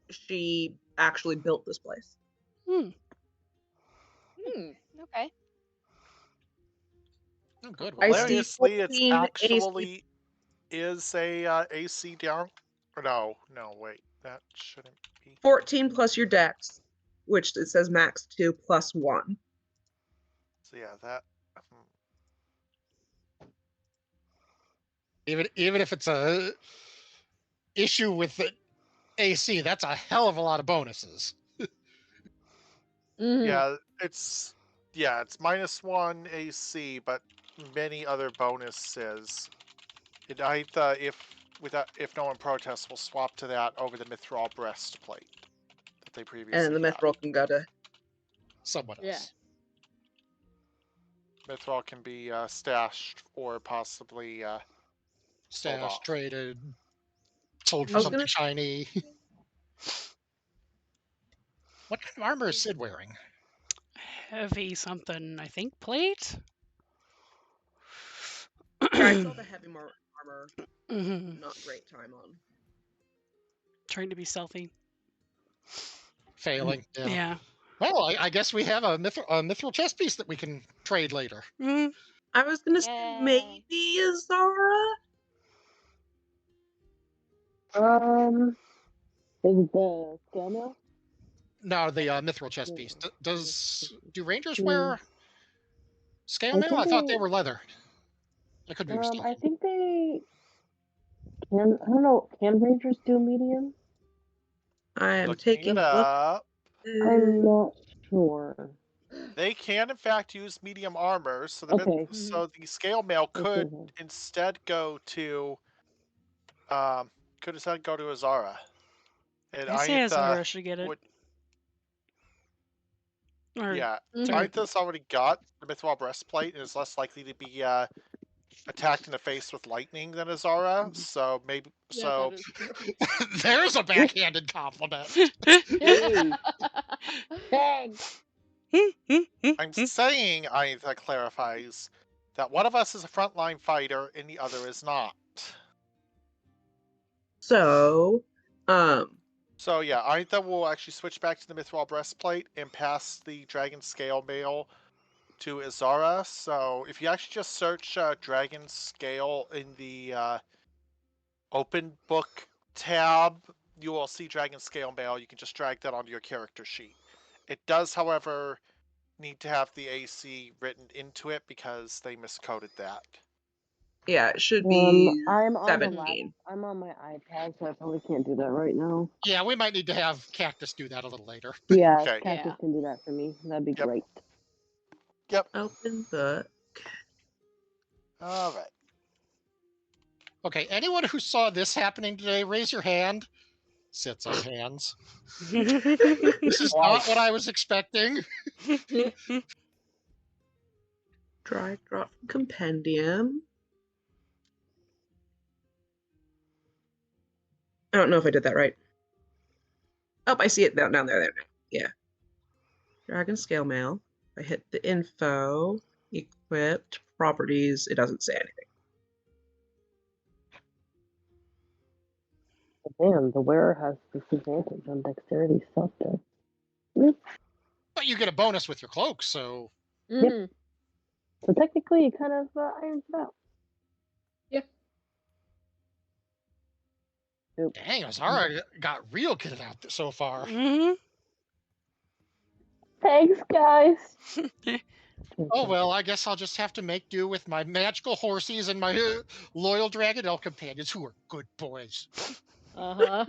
She actually built this place. Okay. Oh, good. I see Hilariously, it's 14 actually is a AC down. Or no, wait, that shouldn't be. 14 plus your dex, which it says max 2 plus 1. So yeah, that. Even if it's a issue with the AC, that's a hell of a lot of bonuses. Yeah, it's -1 AC, but many other bonuses. If no one protests, we'll swap to that over the Mithril breastplate that they previously And the had. Mithril can go to someone else. Mithril can be stashed or possibly stashed, traded, sold for something shiny. What kind of armor is Sid wearing? Heavy something, I think. Plate? Yeah, I saw the heavy armor. Not great time on. Trying to be stealthy. Failing. Yeah. Well, I guess we have a mithril chest piece that we can trade later. I was gonna say maybe Azara. Is it the scale mail? No, the mithril chest piece. Do Rangers wear Scale mail? I thought they were leather. I could be mistaken. I think they can. I don't know. Can Rangers do medium? I am Looking taking it a look. up. I'm not sure. They can, in fact, use medium armor. So the Okay. so the scale mail could Okay. instead go to Azara. And I say Aitha Azara should get it. would Or, yeah. sorry. Aitha's already got the Mithril breastplate and is less likely to be attacked in the face with lightning than Azara. So maybe Yeah, so that is true. There's a backhanded compliment. Thanks. I'm saying Aitha clarifies that one of us is a frontline fighter and the other is not. So, So yeah, Aitha will actually switch back to the Mithril breastplate and pass the Dragon Scale mail to Azara. So if you actually just search Dragon Scale in the Open Book tab, you will see Dragon Scale mail. You can just drag that onto your character sheet. It does, however, need to have the AC written into it because they miscoded that. yeah, it should be I'm on the 17. I'm on my iPad, so I probably can't do that right now. Yeah, we might need to have Cactus do that a little later. Yeah, Okay. Cactus can do that for me. That'd be great. Yep. Open book. All right. Okay, anyone who saw this happening today, raise your hand. Sits on hands. This is not what I was expecting. Drag drop compendium. I don't know if I did that right. Oh, I see it down there. There. Yeah. Dragon scale mail. I hit the info, equipped, properties. It doesn't say anything. Damn, the wearer has disadvantage on dexterity self-deck. But you get a bonus with your cloak, so. So technically, it kind of irons it out. Dang, Azara got real good at that so far. Thanks, guys. Oh, well, I guess I'll just have to make do with my magical horses and my loyal dragon elf companions who are good boys. Uh-huh.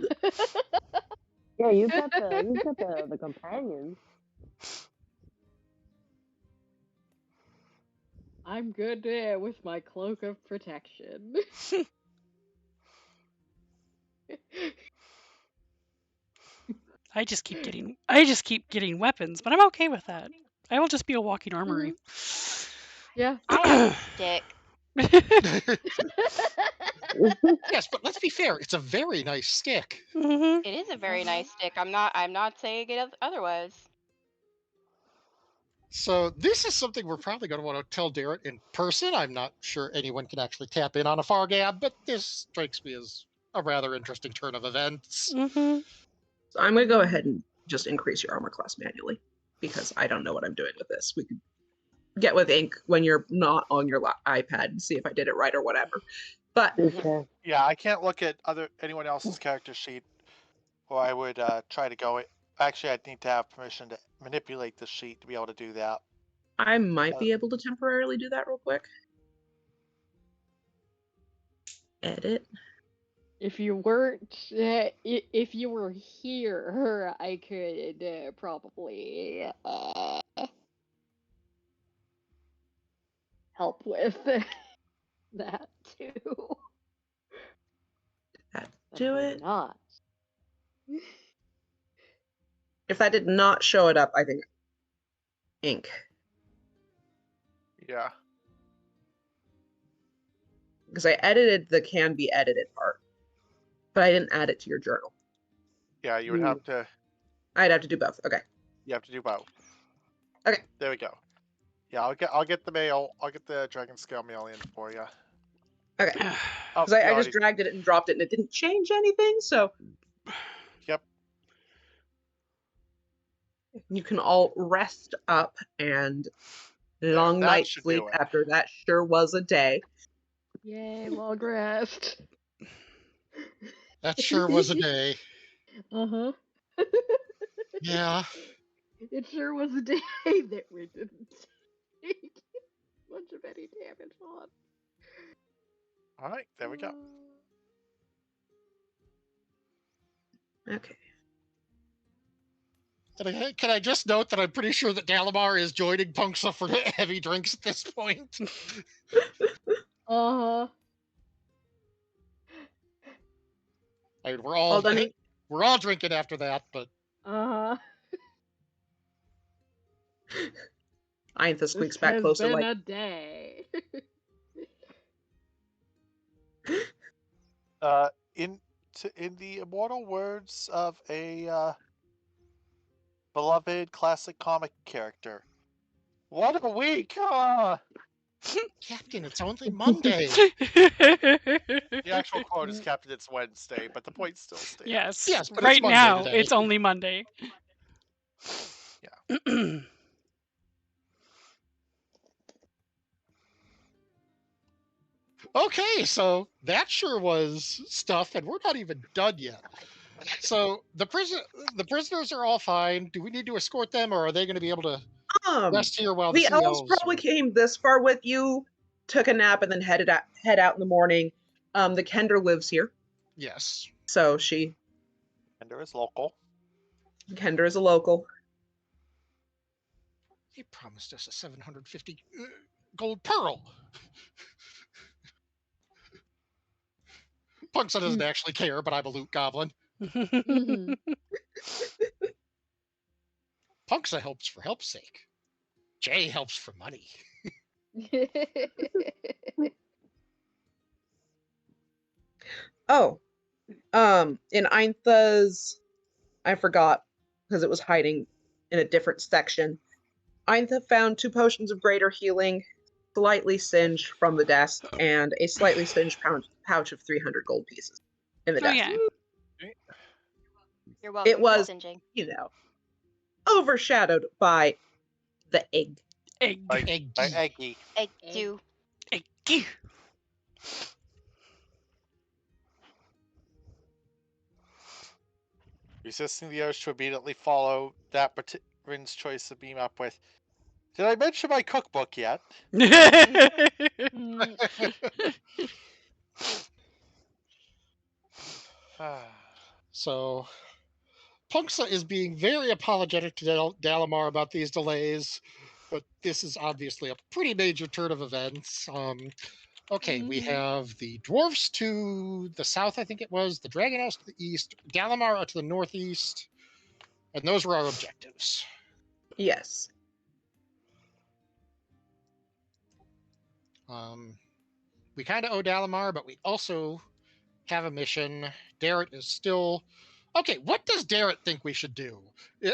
Yeah, you got the companions. I'm good with my cloak of protection. I just keep getting weapons, but I'm okay with that. I will just be a walking armory. Yeah. I have a stick. Yes, but let's be fair. It's a very nice stick. It is a very nice stick. I'm not saying it otherwise. So this is something we're probably going to want to tell Darrett in person. I'm not sure anyone can actually tap in on a Fargab, but this strikes me as a rather interesting turn of events. So I'm going to go ahead and just increase your armor class manually because I don't know what I'm doing with this. We could get with ink when you're not on your iPad and see if I did it right or whatever. But yeah, I can't look at anyone else's character sheet, or I would try to go it. Actually, I'd need to have permission to manipulate the sheet to be able to do that. I might be able to temporarily do that real quick. Edit. If you weren't, if you were here, I could probably help with that too. Do it. Not. If that did not show it up, I think ink. Yeah. Because I edited the can be edited part, but I didn't add it to your journal. Yeah, you would have to. I'd have to do both. Okay. You have to do both. Okay. There we go. Yeah, I'll get the mail. I'll get the Dragon Scale mail in for you. Okay. Because I just dragged it and dropped it, and it didn't change anything. So. Yep. You can all rest up and long night sleep after that sure was a day. Yay, long rest. That sure was a day. Uh-huh. Yeah. It sure was a day that we didn't take. bunch of any damage on. All right, there we go. Okay. Can I just note that I'm pretty sure that Dalamar is joining Punksa for heavy drinks at this point? Uh-huh. I mean, we're all drinking after that, but Uh-huh. Eintha squeaks This back has closer been like, a day. In the immortal words of a beloved classic comic character, what a week! Captain, it's only Monday. The actual quote is Captain, it's Wednesday, but the point still stands. Yes, but right it's Monday now today. it's only Monday. Yeah. Okay, so that sure was stuff, and we're not even done yet. So the prisoners are all fine. Do we need to escort them, or are they going to be able to rest here while the elves probably came this far with you, took a nap, and then head out in the morning. The Kender lives here. Yes. So Kender is local. Kender is a local. He promised us a 750 gold pearl. Punksa doesn't actually care, but I'm a loot goblin. Punksa helps for help's sake. Jay helps for money. Oh, in Eintha's, I forgot because it was hiding in a different section. Eintha found 2 potions of greater healing, slightly singed from the desk, and a slightly singed pouch of 300 gold pieces in the desk. Yeah. You're welcome It was, for singeing. overshadowed by the egg. Egg. Eggy. Egg do. Egg. Resisting the urge to immediately follow that Rin's choice to beam up with. Did I mention my cookbook yet? So, Punksa is being very apologetic to Dalamar about these delays, but this is obviously a pretty major turn of events. Okay, we have the dwarfs to the south, I think it was, the Dragonlance to the east, Dalamar to the northeast, and those were our objectives. Yes. We kind of owe Dalamar, but we also have a mission. Darrett is still... Okay, what does Darrett think we should do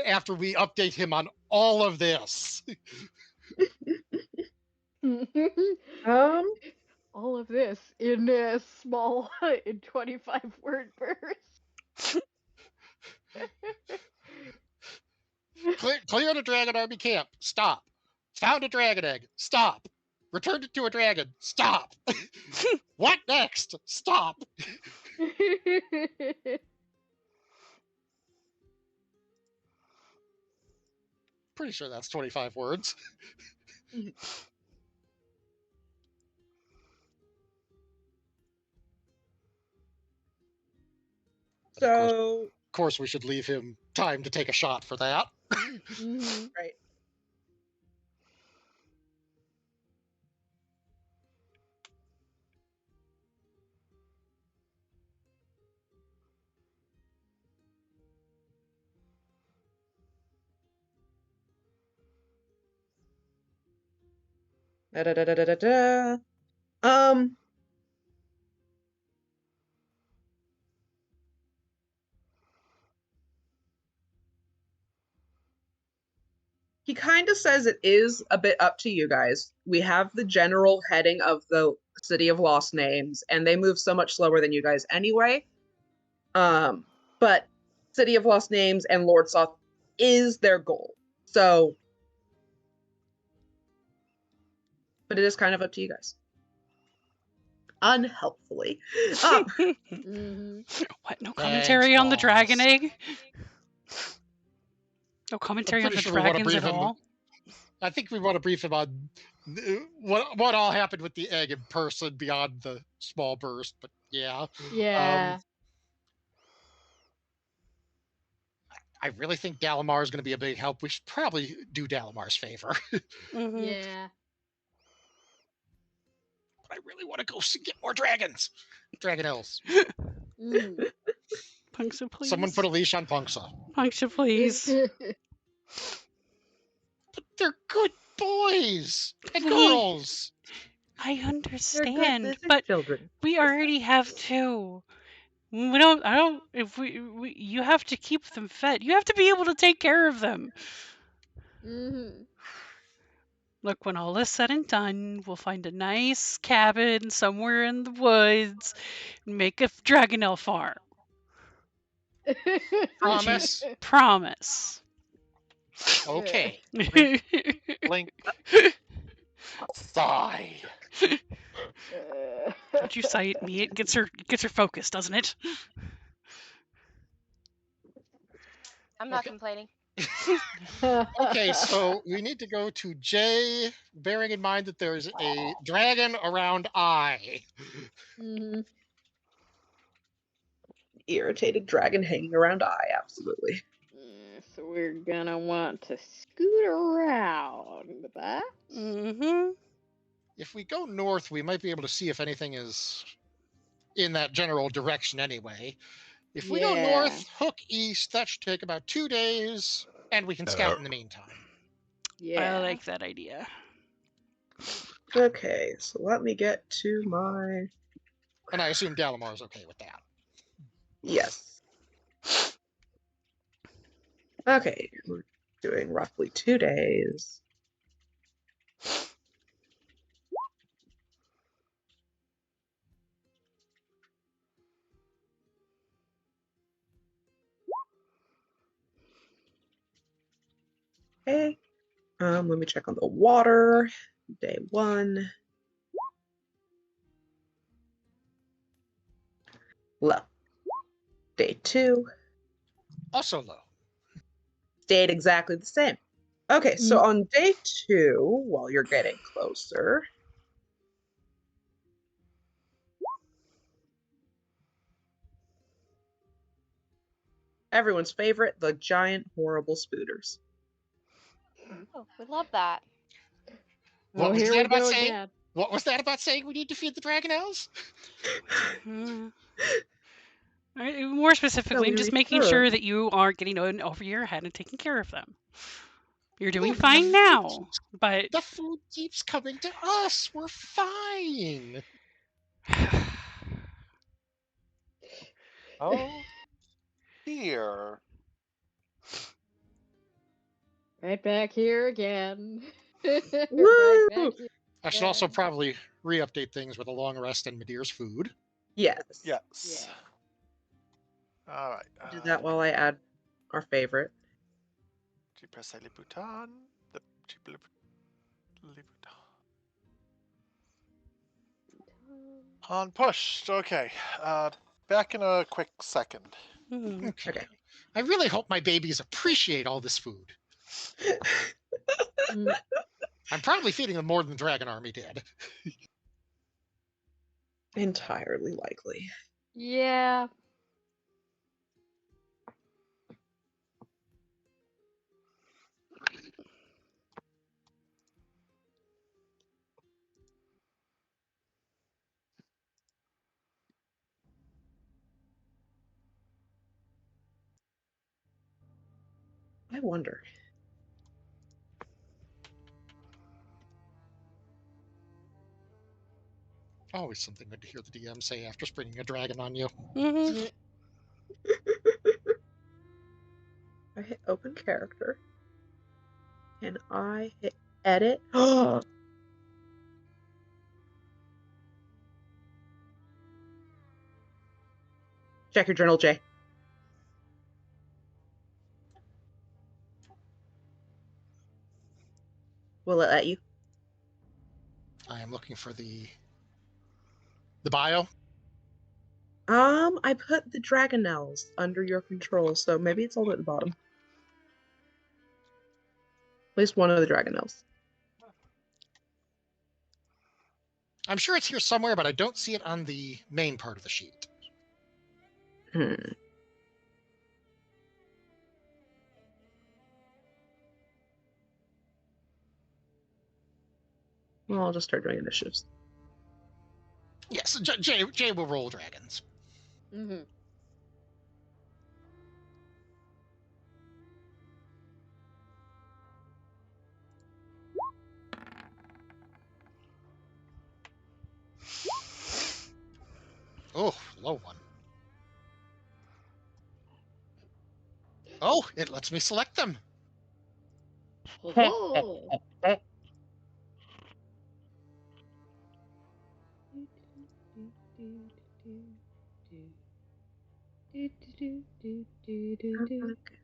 after we update him on all of this? All of this in a small, in 25-word burst. Clear the dragon army camp. Stop. Found a dragon egg. Stop. Returned it to a dragon. Stop. What next? Stop. Pretty sure that's 25 words. So, of course, we should leave him time to take a shot for that. Right. He kind of says it is a bit up to you guys. We have the general heading of the City of Lost Names, and they move so much slower than you guys anyway. But City of Lost Names and Lord Soth is their goal. So, but it is kind of up to you guys. Unhelpfully. What? No commentary on the dragon egg? No commentary on the dragons at all? I think we want to brief him on what all happened with the egg in person beyond the small burst, but yeah. Yeah. I really think Dalamar is going to be a big help. We should probably do Dalamar's favor. Yeah. But I really want to go get more dragons. Dragonels. Punxa, please. Someone put a leash on Punxa. Punxa, please. But they're good boys and girls. I understand, good but children. we already have two. We don't. I don't. If you have to keep them fed. You have to be able to take care of them. Look, when all is said and done, we'll find a nice cabin somewhere in the woods and make a Dragonel farm. Promise? Promise. Okay. Blink. Sigh. Don't you sigh at me? It gets her focused, doesn't it? I'm not complaining. Okay, so we need to go to J, bearing in mind that there's a dragon around I. Irritated dragon hanging around I, absolutely. So we're gonna want to scoot around that. If we go north, we might be able to see if anything is in that general direction anyway. If we go north, hook east, that should take about 2 days, and we can scout in the meantime. Yeah. I like that idea. Okay, so let me get to my... And I assume Dalamar's okay with that. Yes. Okay, we're doing roughly 2 days. Okay, let me check on the water. Day 1. Low. Day 2. Also low. Stayed exactly the same. Okay, so on day 2, while you're getting closer, everyone's favorite, the giant horrible spooters. Oh, we love that. What was here that we about go saying? again. What was that about saying we need to feed the Dragonels? More specifically, we just making should. sure that you aren't getting over your head and taking care of them. You're doing fine now, but the food keeps coming to us. We're fine. Oh, dear. Right back here again. Woo! Right back here. I should also probably re-update things with a long rest and Madeir's food. Yes. Yes. All right. Do that while I add our favorite. On push. Okay. Back in a quick second. Okay. I really hope my babies appreciate all this food. I'm probably feeding them more than the Dragon Army did. Entirely likely. Yeah. I wonder. Always something good to hear the DM say after springing a dragon on you. I hit open character. And I hit edit. Check your journal, Jay. Will it let you? I am looking for the bio. I put the Dragonels under your control, so maybe it's all at the bottom. At least one of the Dragonels. I'm sure it's here somewhere, but I don't see it on the main part of the sheet. Well, I'll just start doing initiatives. Yes, Jay will roll dragons. Mm-hmm. Oh, low one. Oh, it lets me select them. Oh. I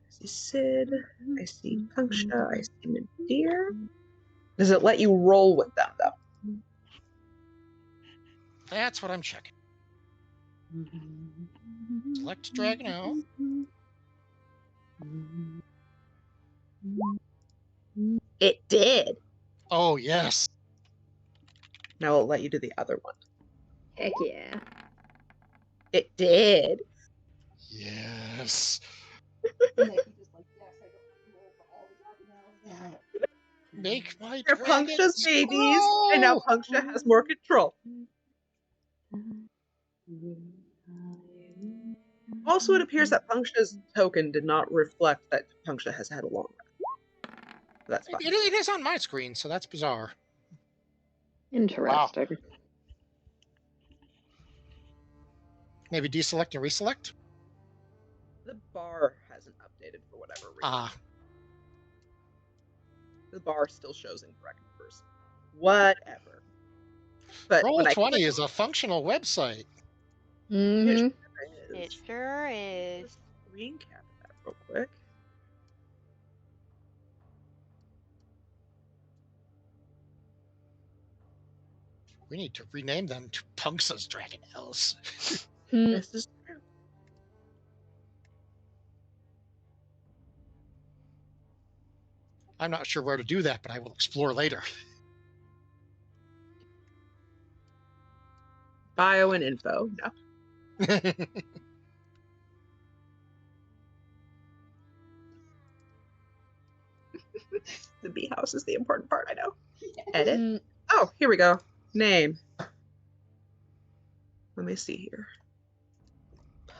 see Sid. I see Punksha. I see Nadir. Does it let you roll with them, though? That's what I'm checking. Select Dragonel. It did. Oh, yes. Now it'll let you do the other one. Heck yeah. It did. Yes. Make my They're dragons Punksha's babies, grow! and now Punksha has more control. Also, it appears that Punksha's token did not reflect that Punksha has had a long rest. That's fine. It is on my screen, so that's bizarre. Interesting. Wow. Maybe deselect and reselect? The bar hasn't updated for whatever reason. The bar still shows incorrect numbers. Whatever. But Roll20 is a functional website. Mm-hmm. It sure is. Screen cap that real quick. We need to rename them to Punksha's Dragonels. This is true. I'm not sure where to do that, but I will explore later. Bio and info. No. The bee house is the important part, I know. Edit. Oh, here we go. Name. Let me see here.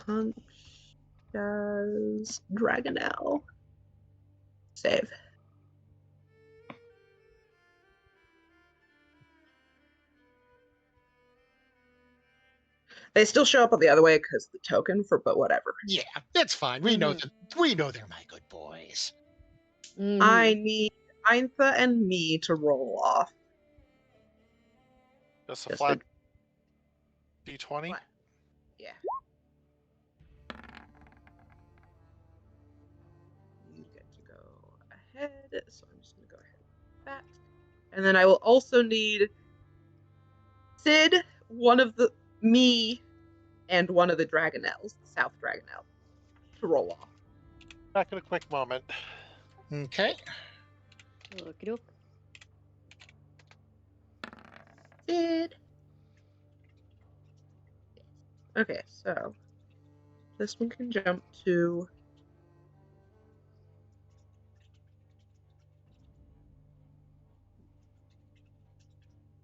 Punksha's Dragonel. Save. They still show up on the other way because the token but whatever. Yeah, that's fine. We know they're my good boys. I need Eintha and me to roll off. Just a flat D20? Yeah. You get to go ahead, so I'm just going to go ahead with that. And then I will also need Sid, me, and one of the Dragonels, the South Dragonel, to roll off. Back in a quick moment. Okay. Sid. Okay, so this one can jump to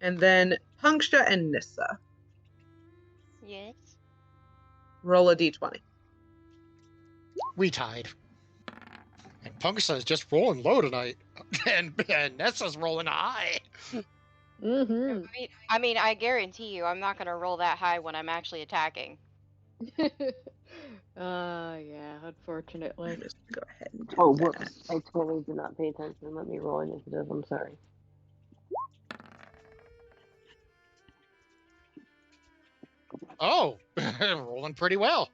and then Punksha and Nissa. Yes. Roll a d20. We tied. And Punksha is just rolling low tonight. and Nessa's rolling high. Mm-hmm. I mean, I guarantee you, I'm not gonna roll that high when I'm actually attacking. Yeah, unfortunately. I'm just gonna go ahead and do Oh, that. whoops. I totally did not pay attention. Let me roll initiative. I'm sorry. Oh, rolling pretty well.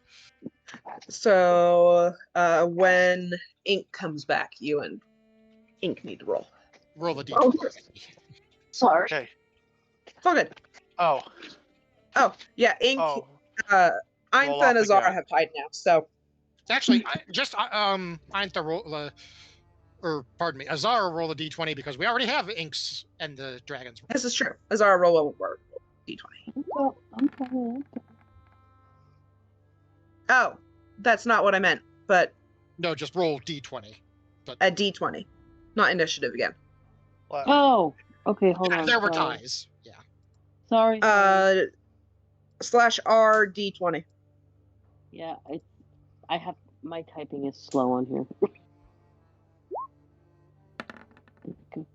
So when Ink comes back, you and Ink need to roll. Roll the d20. Sorry. Okay. It's all good. Oh. Oh, yeah, Ink. Oh. Eintha and Azara have tied now, so. It's actually Eintha roll, or pardon me, Azara roll a d20 because we already have Inks and the dragons. This is true. Azara roll won't work. D20. I'm Oh, that's not what I meant, but No, just roll D20. a D20, not initiative again. What? Oh, okay, hold on. There were sorry. ties. Yeah. Sorry. /R D20. Yeah, I have my typing is slow on here. Okay.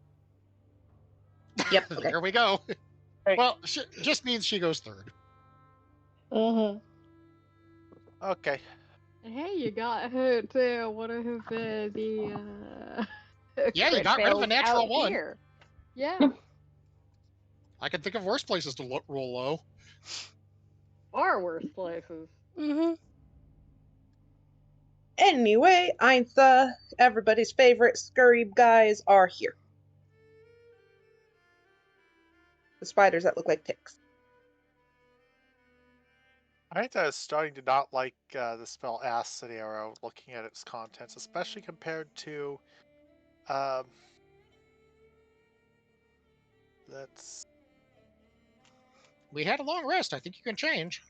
Yep. Okay. There we go. Hey. Well, just means she goes third. Okay. Hey, you got her to one of the Yeah, you crit got rid of a fails natural out 1. here. Yeah. I can think of worse places to roll low. Far worse places. Mm-hmm. Anyway, Eintha, everybody's favorite scurry guys are here. The spiders that look like ticks. I think that is starting to not like the spell Acid Arrow, looking at its contents, especially compared to We had a long rest. I think you can change.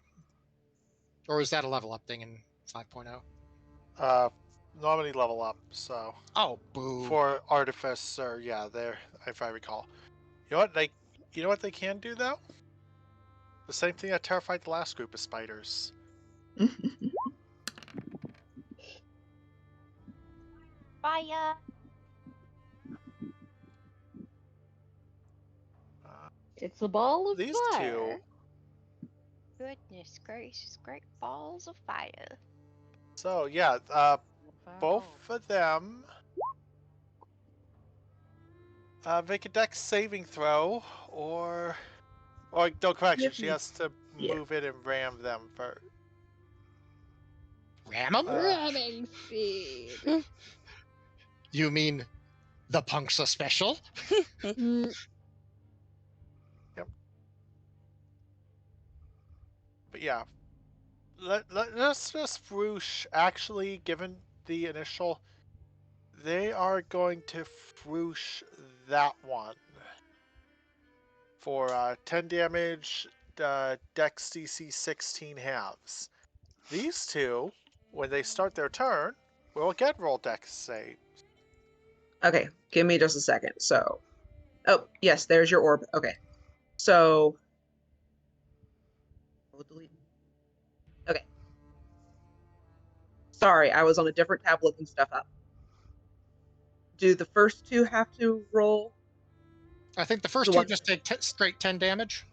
Or is that a level up thing in 5.0? Normally level up, so. Oh, boo. For Artifice, or yeah, there, if I recall. You know what they can do though? The same thing that terrified the last group of spiders. Fire. It's a ball of These fire. Goodness gracious, great balls of fire. So yeah, both of them make a dex saving throw, or no, correction, she has to move it and ram them first. Ram them? Ramming speed. You mean the Punksa special? Yep. But yeah, let's just Froosh, actually, given the initial, they are going to Froosh that one for 10 damage, Dex DC 16 halves. These two, when they start their turn, will again roll Dex save. Okay, give me just a second. So, oh, yes, there's your orb. Okay. So, we'll delete. Okay. Sorry, I was on a different tab looking stuff up. Do the first two have to roll? I think the first two just take straight 10 damage.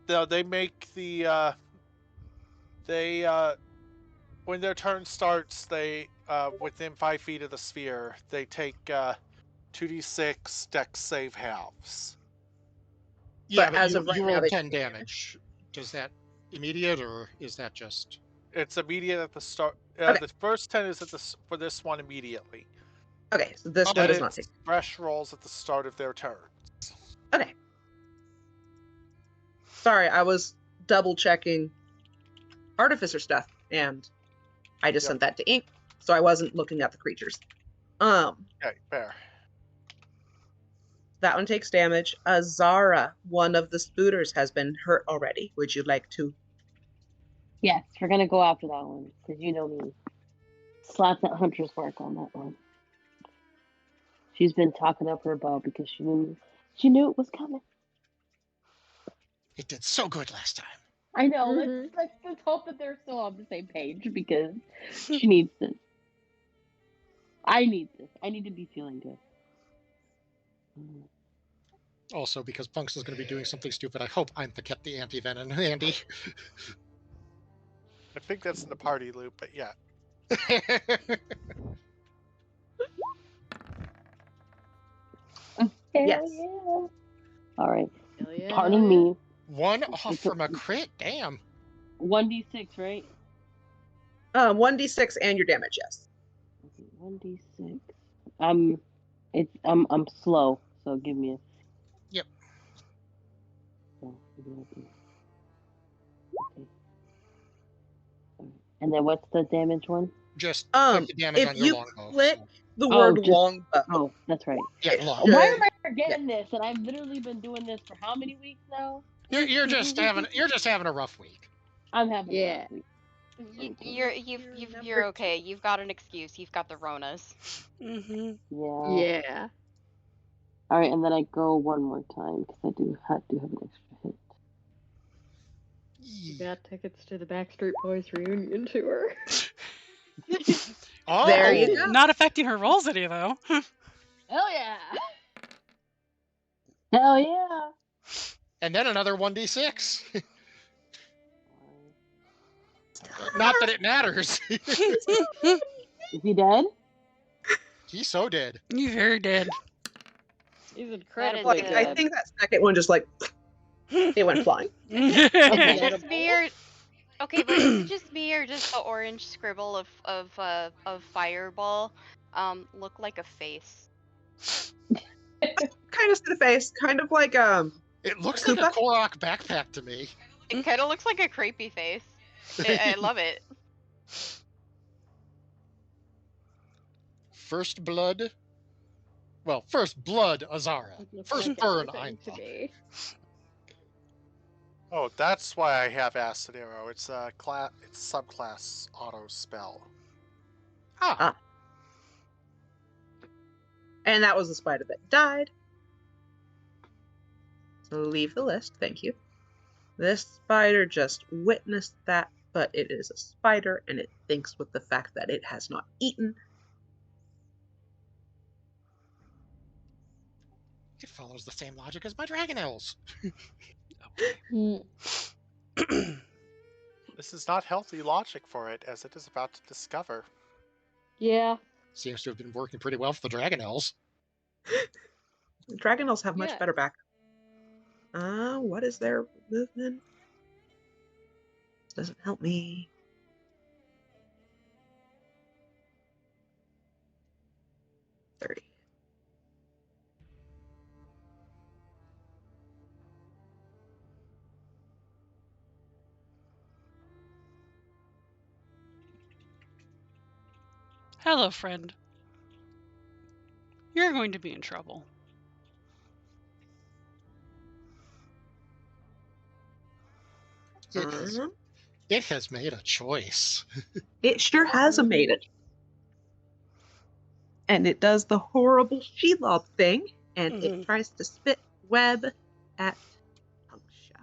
They make the when their turn starts, they within 5 feet of the sphere, they take 2d6 Dex save halves. Yeah, but as you, of right you now, roll they 10 damage. Does that immediate, or is that just? It's immediate at the start. Okay. The first 10 is for this one immediately. Okay, so this Then one does not take. Fresh rolls at the start of their turn. Okay. Sorry, I was double checking Artificer stuff, and I just sent that to Ink, so I wasn't looking at the creatures. Okay, fair. That one takes damage. Zara, one of the spooters, has been hurt already. Would you like to? Yes, we're gonna go after that one because you know me. Slap that hunter's mark on that one. She's been talking up her bow because she knew it was coming. It did so good last time. I know. Let's hope that they're still on the same page because she needs this. I need this. I need to be feeling good. Also, because Punks is going to be doing something stupid, I hope Eintha kept the anti-venom handy. I think that's in the party loop, but yeah. Yes. Yeah. All right. Yeah. Pardon me. 1 off from a crit? Damn. 1d6, right? 1d6 and your damage, yes. 1d6. I'm slow, so give me a. Yep. Okay. And then what's the damage one? Just click the damage if on your you longbow. click the word longbow. Oh, that's right. Yeah, long. Why am I forgetting this, and I've literally been doing this for how many weeks now? You're just having a rough week. I'm having a Yeah. rough week. You're okay. You've got an excuse. You've got the Ronas. Mm-hmm. Yeah. Yeah. All right, and then I go one more time because I do have an extra hit. You got tickets to the Backstreet Boys reunion tour. Oh, There you go. Not affecting her rolls any though. Hell yeah. Hell yeah! And then another 1d6. Not that it matters. Is he dead? He's so dead. You very dead. He's That incredibly is good. I think that second one just like it went flying. Is it just me or okay, but is it just me or does the orange scribble of fireball look like a face? Kind of to the face, kind of like It looks like a Koopa? Korok backpack to me. It kind of looks like a creepy face. I love it. First blood. Well, first blood, Azara. It looks First like burn, everything to Ainla. me. Oh, that's why I have Acid Arrow. It's a it's subclass auto spell. And that was the spider that died. So leave the list, thank you. This spider just witnessed that, but it is a spider and it thinks with the fact that it has not eaten. It follows the same logic as my Dragonels. This is not healthy logic for it, as it is about to discover. Yeah. Seems to have been working pretty well for the Dragonels. Dragonels have much Yeah. better back. What is their movement? Doesn't help me. $30. Hello, friend. You're going to be in trouble. It has made a choice. It sure has made it. And it does the horrible Shelob thing, and it tries to spit web at Punksha.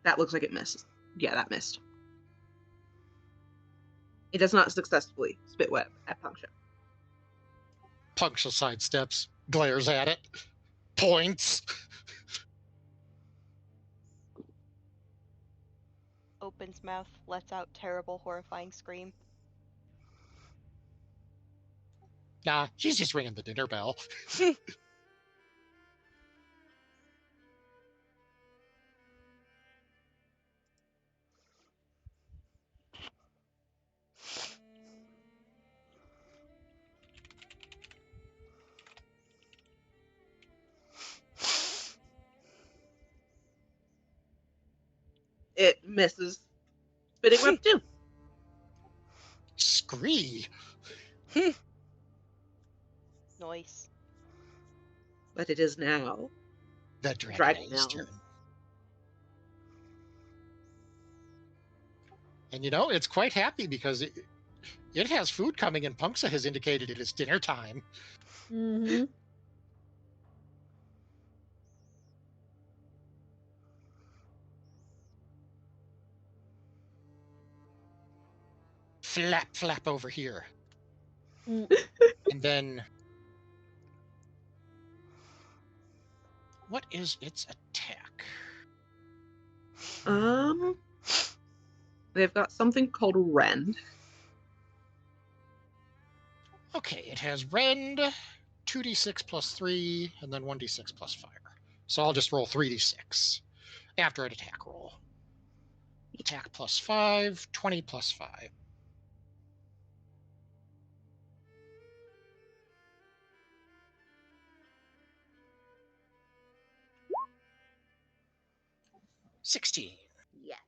That looks like it misses. Yeah, that missed. It does not successfully spit web at Punksha. Punksha sidesteps, glares at it, points. Opens mouth, lets out terrible, horrifying scream. Nah, she's just ringing the dinner bell. It misses spitting web too. Scree. Noise. But it is now The Dragonel's turn. And you know, it's quite happy because it has food coming, and Punksa has indicated it is dinner time. Mm-hmm. Flap, flap over here. And then, what is its attack? They've got something called Rend. Okay, it has Rend, 2d6 plus 3, and then 1d6 plus fire. So I'll just roll 3d6 after an attack roll. Attack plus 5, 20 plus 5. $16. Yes.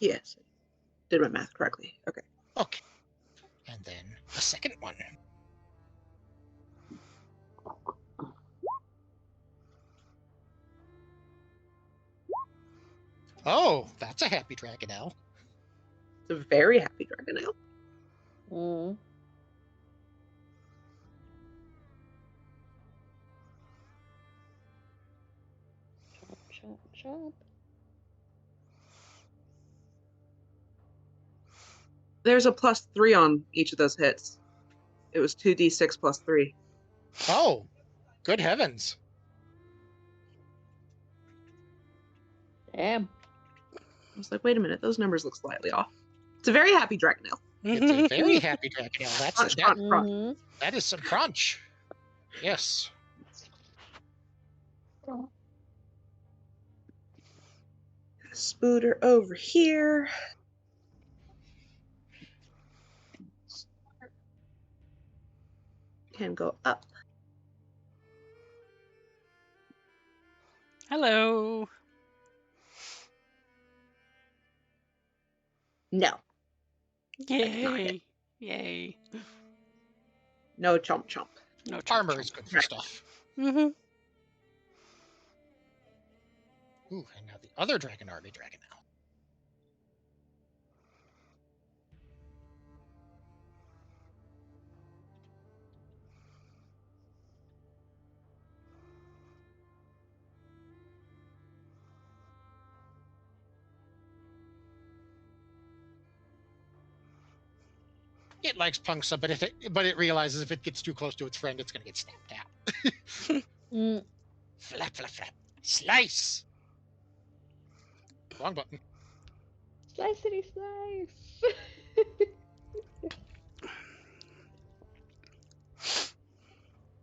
Yes. Did my math correctly. Okay. Okay. And then the second one. Oh, that's a happy Dragonelle. It's a very happy Dragonelle. Mm. Chop, chop, chop. There's a +3 on each of those hits. It was 2d6 plus 3. Oh, good heavens. Damn. I was like, wait a minute, those numbers look slightly off. It's a very happy Dragonelle. It's a very happy Dragonelle. Crunch, crunch, crunch. Mm-hmm. That is some crunch. Yes. Spooter over here. Can go up. Hello. No. Yay. Yay. No chomp chomp. No Armor is good for stuff. Mm-hmm. Ooh, and now the other Dragon Army Dragonelle. It likes Punksa, but it realizes if it gets too close to its friend, it's going to get snapped out. Flap, flap, flap. Slice! Wrong button. Slicey slice.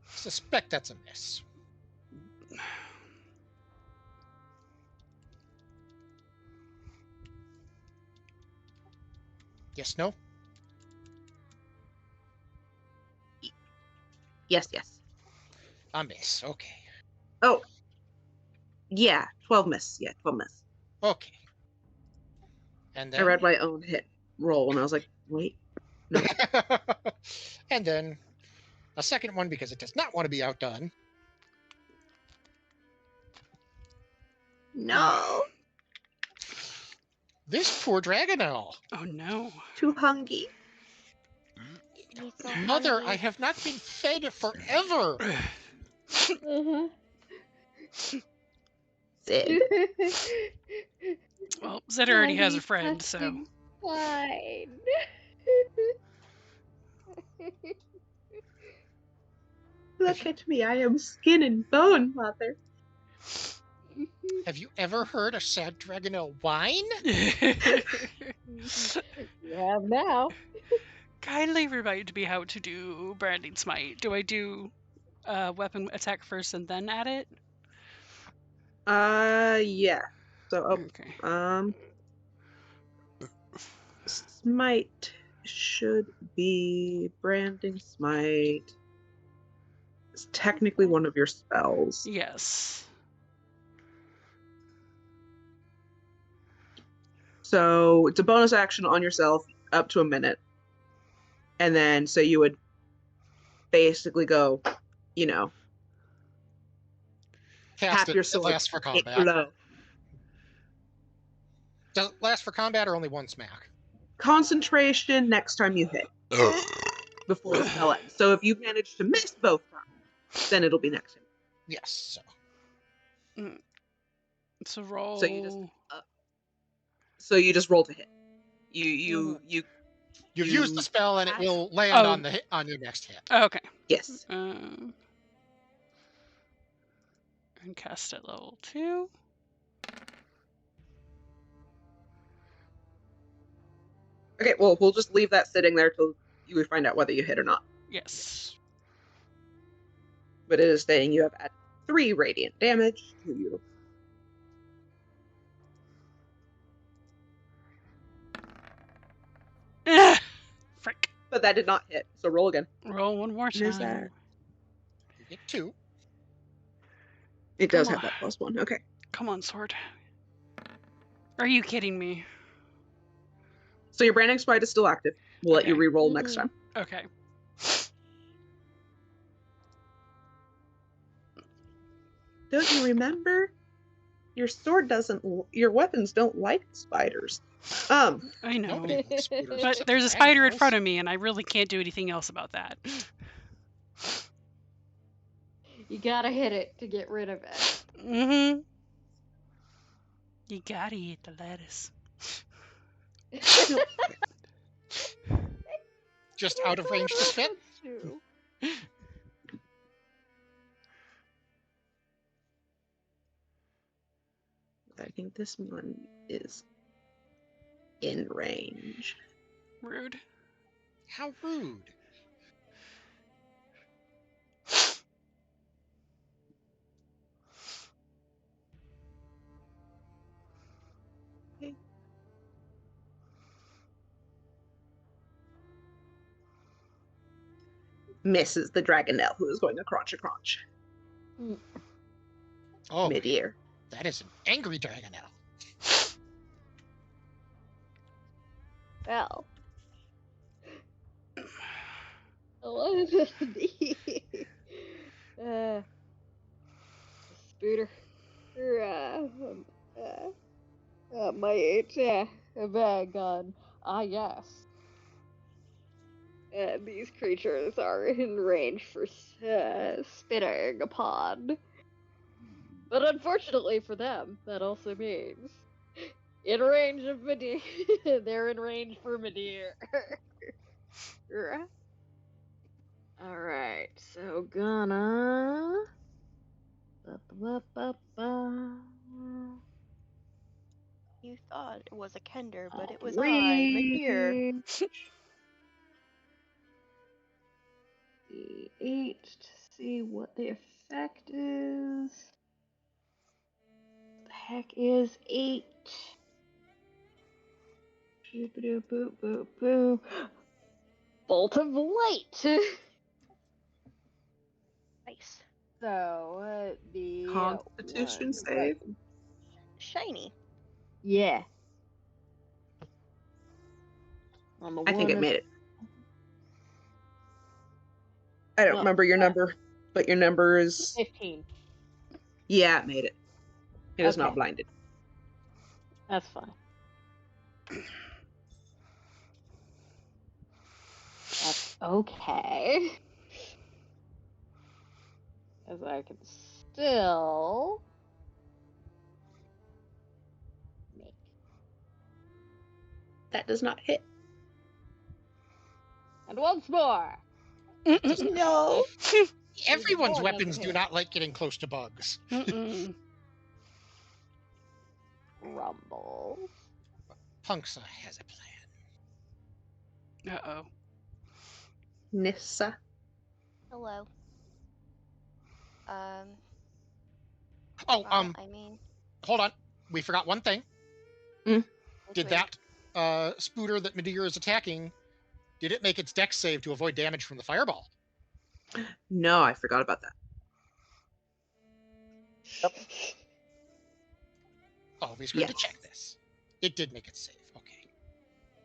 Suspect that's a miss. Yes, no? Yes, yes. A miss. Okay. Oh. Yeah, 12 miss. Yeah, 12 miss. Okay. And then I read my own hit roll and I was like, wait. No. and then a second one because it does not want to be outdone. No. This poor Dragonelle. Oh no. Too hungry. He's so Mother, hungry. I have not been fed forever. Uh-huh. Sid. Well, Zed already has a Daddy friend, so. fucking Fine. Look at me. I am skin and bone, mother. Have you ever heard a sad Dragonelle whine? You have now. Kindly remind me how to do Branding Smite. Do I do weapon attack first and then add it? Yeah. So, Okay. Smite should be Branding Smite. It's technically one of your spells. Yes. So it's a bonus action on yourself up to a minute. And then, so you would basically go, you know, Cast tap it, your it sword. lasts for hit combat. blow. Does it last for combat or only one smack? Concentration next time you hit. Before the spell ends. So if you manage to miss both times, then it'll be next time. Yes. So. So roll. So you just roll to hit. You've used the spell and it will land on the hit, on your next hit. Okay. Yes. And cast at level 2. Okay, well, we'll just leave that sitting there till you find out whether you hit or not. Yes. But it is saying you have added 3 radiant damage to you. Frick. But that did not hit, so roll again. Roll one more There's time. that. You get 2. It does Come have on. that +1, okay. Come on, sword. Are you kidding me? So your branding spite is still active. We'll let you Okay. re-roll next time. Okay. Don't you remember? Your sword doesn't. Your weapons don't like spiders. I know. Nobody likes spooters But except there's a the spider in Dragonlance. front of me, and I really can't do anything else about that. You gotta hit it to get rid of it. Mm-hmm. You gotta eat the lettuce. Just out of range to spit? I think this one is in range. Rude. How rude. Okay. Misses the Dragonelle, who is going to crunch a crunch. Oh, Mid-ear. that is an angry Dragonelle. Well. Spooter. My bag gun. Ah, yes. These creatures are in range for spitting upon. But unfortunately for them, that also means in range of Midir. They're in range for Midir. Alright, so gonna. You thought it was a Kender, but it was I, Midir. D8 to see what the effect is. The heck is 8? Boop. Bolt of light. Nice. So the Constitution save. Shiny. Yeah. I think it made it. I don't remember your number, but your number is 15. Yeah, it made it. It is not blinded. That's fine. That's okay. As I can still make. That does not hit. And once more. No. Everyone's weapons do not like getting close to bugs. Rumbles. Punksa has a plan. Uh-oh. Nissa. Hello. Oh, well, I mean, hold on. We forgot one thing. Did that spooter that Midir is attacking, did it make its dex save to avoid damage from the fireball? No, I forgot about that. Yep. Always good to check this. It did make it save. Okay.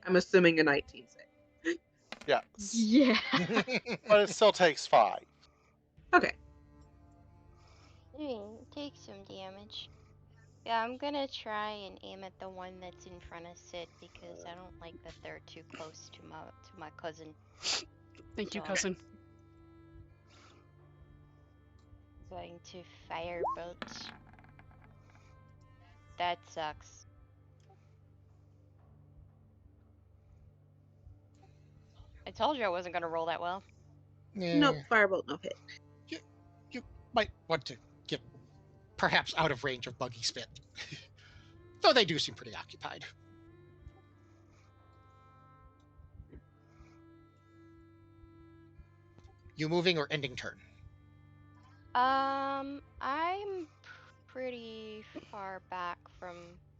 I'm assuming a 19 save. Yes. Yeah. But it still takes 5. Okay. Take some damage. Yeah, I'm gonna try and aim at the one that's in front of Sid because I don't like that they're too close to my cousin. Thank you, cousin. Going to firebolt. That sucks. I told you I wasn't gonna roll that well. Yeah. Nope, firebolt no hit. You might want to get perhaps out of range of buggy spit. Though they do seem pretty occupied. You moving or ending turn? I'm pretty far back from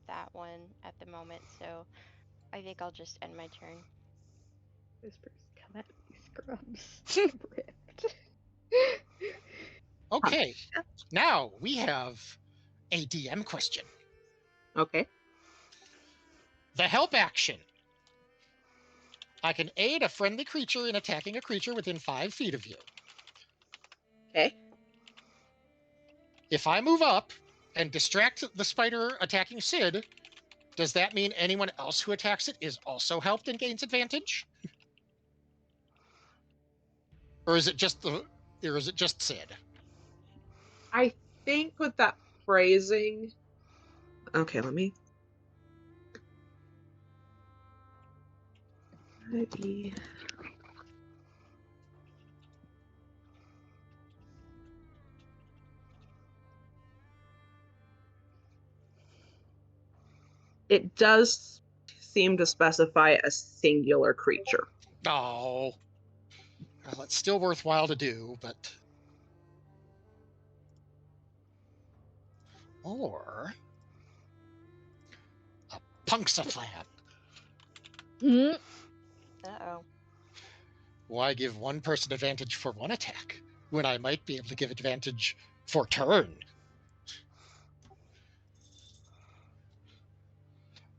that one at the moment, so I think I'll just end my turn. Whispers come at me, scrubs. Ripped. Okay. Now we have a DM question. Okay. The help action I can aid a friendly creature in attacking a creature within 5 feet of you. Okay. If I move up and distract the spider attacking Sid, does that mean anyone else who attacks it is also helped and gains advantage? Or is it just Sid? I think with that phrasing. Okay, let me. Maybe. It does seem to specify a singular creature. Oh. Well, it's still worthwhile to do, but... Or... a Punxsutawney. Uh-oh. Why give one person advantage for one attack, when I might be able to give advantage for turn?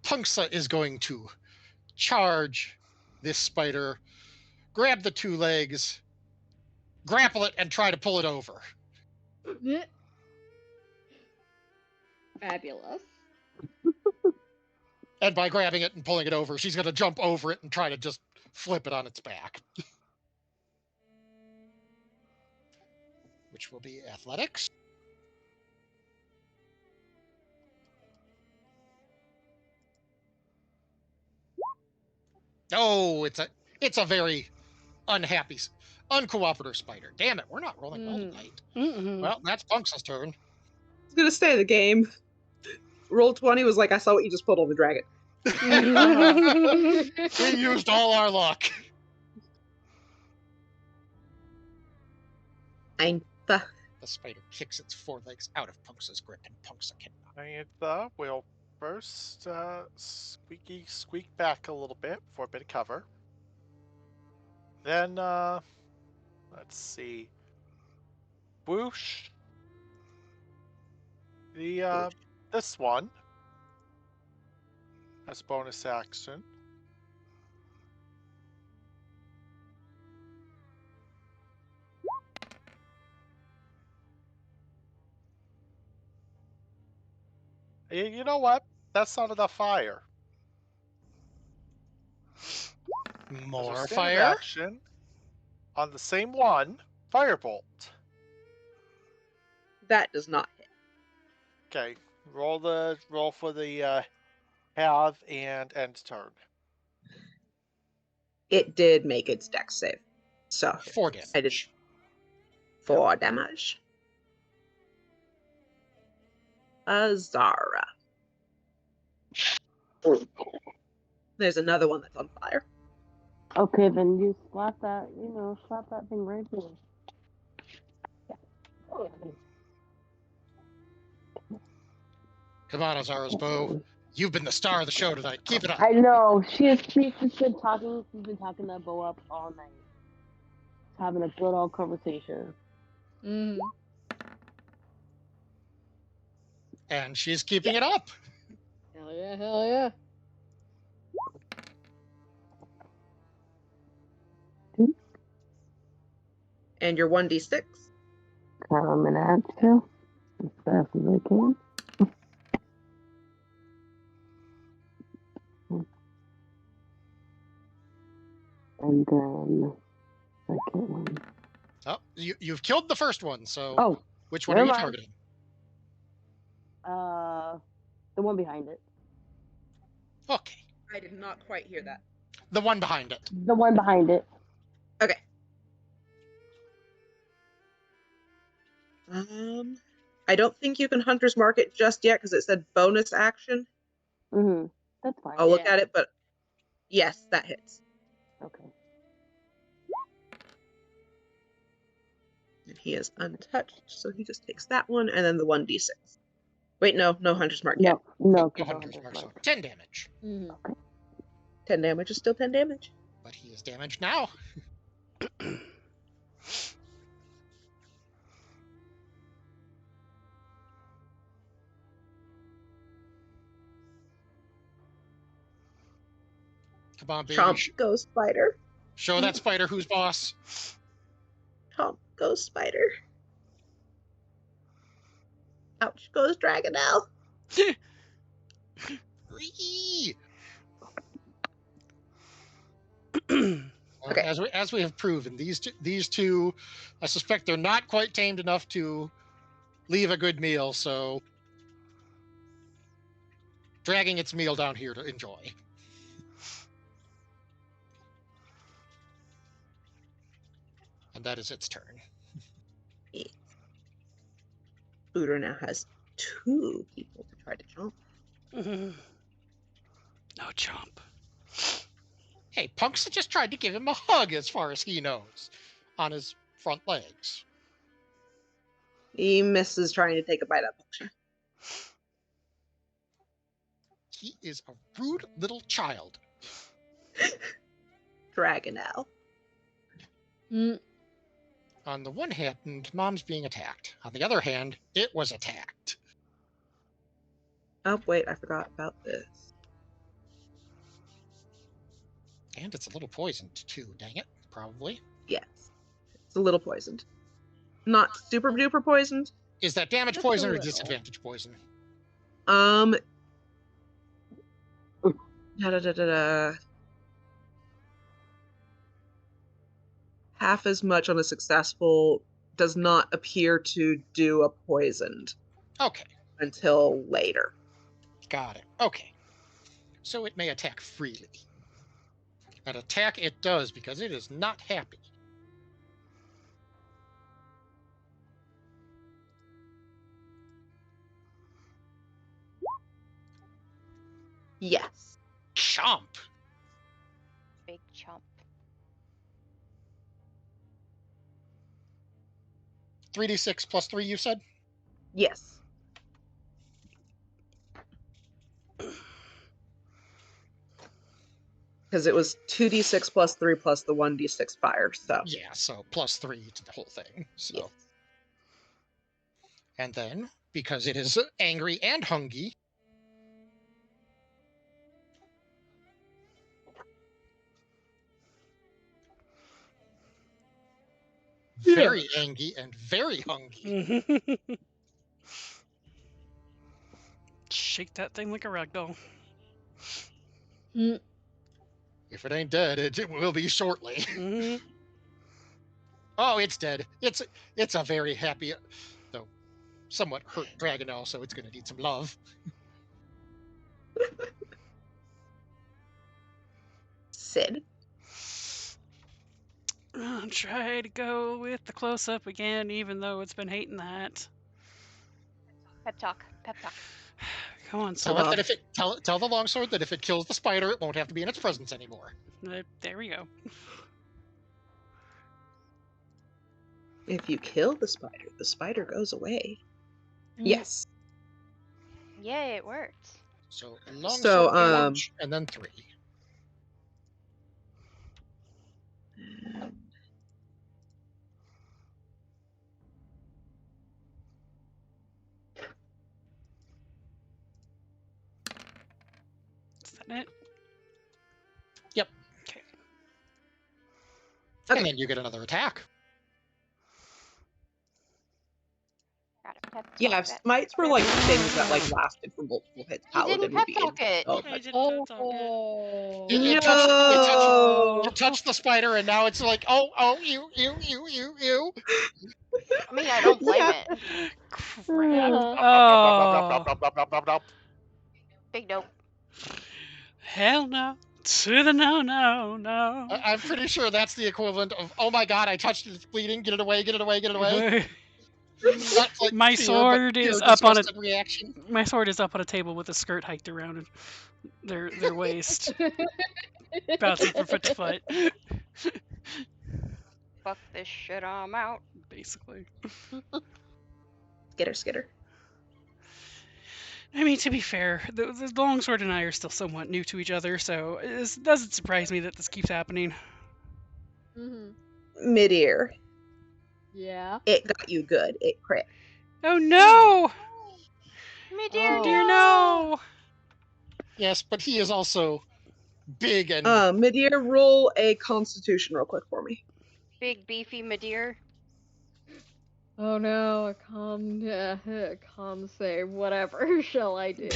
Punksa is going to charge this spider, grab the 2 legs, grapple it, and try to pull it over. Fabulous. And by grabbing it and pulling it over, she's going to jump over it and try to just flip it on its back. Which will be athletics. Oh, it's a very unhappy, uncooperative spider. Damn it, we're not rolling well tonight. Well, that's Punksa's turn. I was gonna say the game. Roll 20 was like, I saw what you just pulled on the dragon. We used all our luck. The The spider kicks its 4 legs out of Punksa's grip, and Punksa cannot. And we'll first squeak back a little bit for a bit of cover. Then, let's see. Whoosh. This one as bonus action. You know what? That's not enough fire. More Standard fire? Action on the same one, Firebolt. that does not hit. Okay, roll for the have and end turn. It did make its dex save. So 4 damage. I did 4 damage. Azara. There's another one that's on fire. Okay, then you slap that thing right there. Come on, Azara's bow. You've been the star of the show tonight. Keep it up. I know. She's just been talking. She's been talking that bow up all night, having a good old conversation. And she's keeping it up. Hell yeah, hell yeah. And your 1d6. I'm gonna add to as fast as I can. And then second one. Oh, you've killed the first one, so Oh, which one are you never mind. targeting? The one behind it. Okay. I did not quite hear that. The one behind it. The one behind it. Okay. I don't think you can Hunter's Mark it just yet because it said bonus action. That's fine. I'll look at it, but yes, that hits. Okay. And he is untouched, so he just takes that one and then the 1d6. Wait, no Hunter's Mark yet. No, No Hunter's Mark, so 10 damage. 10 damage is still 10 damage. But he is damaged now. Come on, baby. Chomp goes spider. Show that spider who's boss. Chomp goes spider. Ouch goes Dragonelle. Okay. As we have proven, these two, I suspect they're not quite tamed enough to leave a good meal, so dragging its meal down here to enjoy. And that is its turn. Booter now has 2 people to try to jump. No chomp. Hey, Punks just tried to give him a hug as far as he knows, on his front legs. He misses trying to take a bite out of Punksha. He is a rude little child. Dragonelle. On the one hand, Mom's being attacked. On the other hand, it was attacked. Oh, wait, I forgot about this. And it's a little poisoned, too. Dang it. Probably. Yes. It's a little poisoned. Not super duper poisoned. Is that damage Just poison a or little. disadvantage poison? Half as much on a successful does not appear to do a poisoned. Okay. Until later. Got it. Okay. So it may attack freely. And attack it does because it is not happy. Yes. Chomp. Big chomp. 3d6 plus 3, you said? Yes. Because it was 2d6 plus 3 plus the 1d6 fire, so. Yeah, so plus 3 to the whole thing. So. Yes. And then, because it is angry and hungry, very angry and very hungry. Shake that thing like a rag doll. If it ain't dead, it will be shortly. Oh, it's dead. It's a very happy, though somewhat hurt Dragonelle, so it's going to need some love. Sid. I'll try to go with the close-up again, even though it's been hating that. Pep talk. Pep talk. Come on, So Sword. that if it tell the longsword that if it kills the spider, it won't have to be in its presence anymore. There we go. If you kill the spider goes away. Yes. Yay, it worked. So longsword launch, and then 3. Is that it? Yep. Okay. And then you get another attack. Yeah, if smites were like things that like lasted for multiple hits, Paladin would be in. It touched the spider, and now it's like, you. I mean, I don't blame it. Oh. Big nope. Hell no. To the no. I'm pretty sure that's the equivalent of, oh my god, I touched it, it's bleeding, get it away. Like my fear, sword but is up on a reaction. My sword is up on a table with a skirt hiked around their waist, bouncing from foot to foot. Fuck this shit, I'm out. Basically. Skitter. I mean, to be fair, the longsword and I are still somewhat new to each other, so it doesn't surprise me that this keeps happening. Mid-ear. Yeah. It got you good. It crit. Oh no! Me dear, no! Yes, but he is also big and... Midir, roll a Constitution real quick for me. Big beefy Madeir. Oh no, a con save. Whatever shall I do?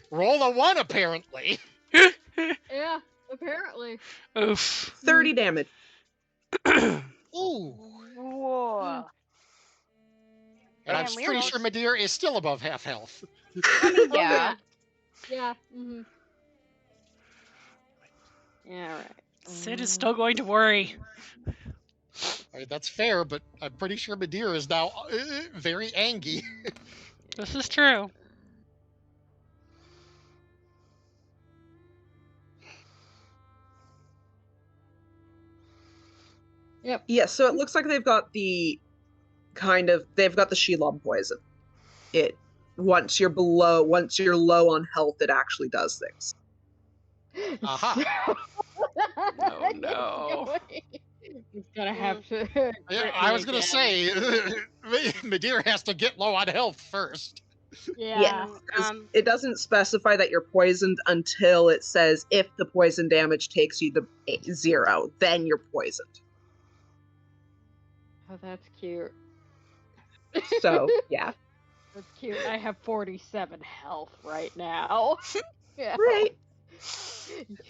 Roll a 1, apparently. Yeah, apparently. Oof. 30 damage. Ooh. Whoa. And I'm Damn, we pretty rolled- sure Madeir is still above half health. Yeah. Yeah. Mm-hmm. Yeah, all right. Sid is still going to worry. I mean, that's fair, but I'm pretty sure Madeir is now very angry. This is true. Yep. Yeah, so it looks like they've got the Shelob poison. Once you're low on health, it actually does things. Aha. Oh no. It's gonna have to. Yeah, I was gonna say, Madeir has to get low on health first. Yeah. Because it doesn't specify that you're poisoned until it says if the poison damage takes you to 0, then you're poisoned. Oh, that's cute. So, yeah. That's cute. I have 47 health right now. Yeah. Right.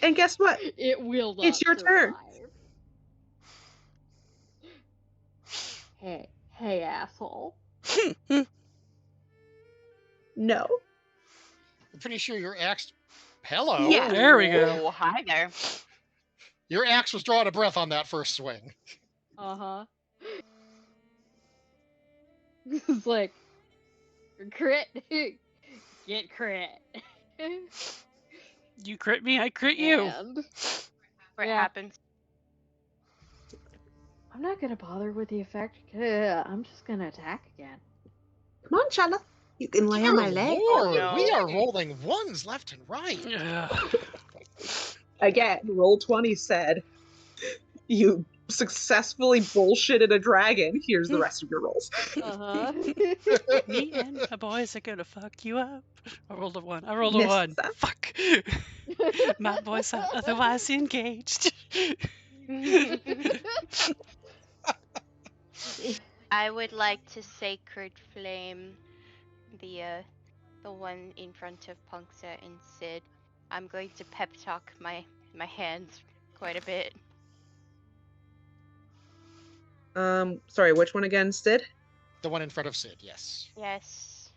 And guess what? It will not It's your turn. survive. Hey, asshole. No. I'm pretty sure your axe... Hello? Yeah. There we go. Oh, hi there. Your axe was drawing a breath on that first swing. Uh-huh. It's like, crit. Get crit. You crit me, I crit you. And What Yeah. happens? I'm not gonna bother with the effect. I'm just gonna attack again. Come on, Shala. You can lay on my leg. Lord, no. we are rolling 1s left and right. Ugh. Again, Roll20 said, you successfully bullshitted a dragon. Here's the rest of your rolls. Uh-huh. Me and my boys are gonna fuck you up. I rolled a 1. I rolled a Missed 1. that. Fuck. My boys are otherwise engaged. I would like to sacred flame the one in front of Punksa and Sid. I'm going to pep talk my hands quite a bit. Sorry, which one again, Sid? The one in front of Sid, yes. Yes.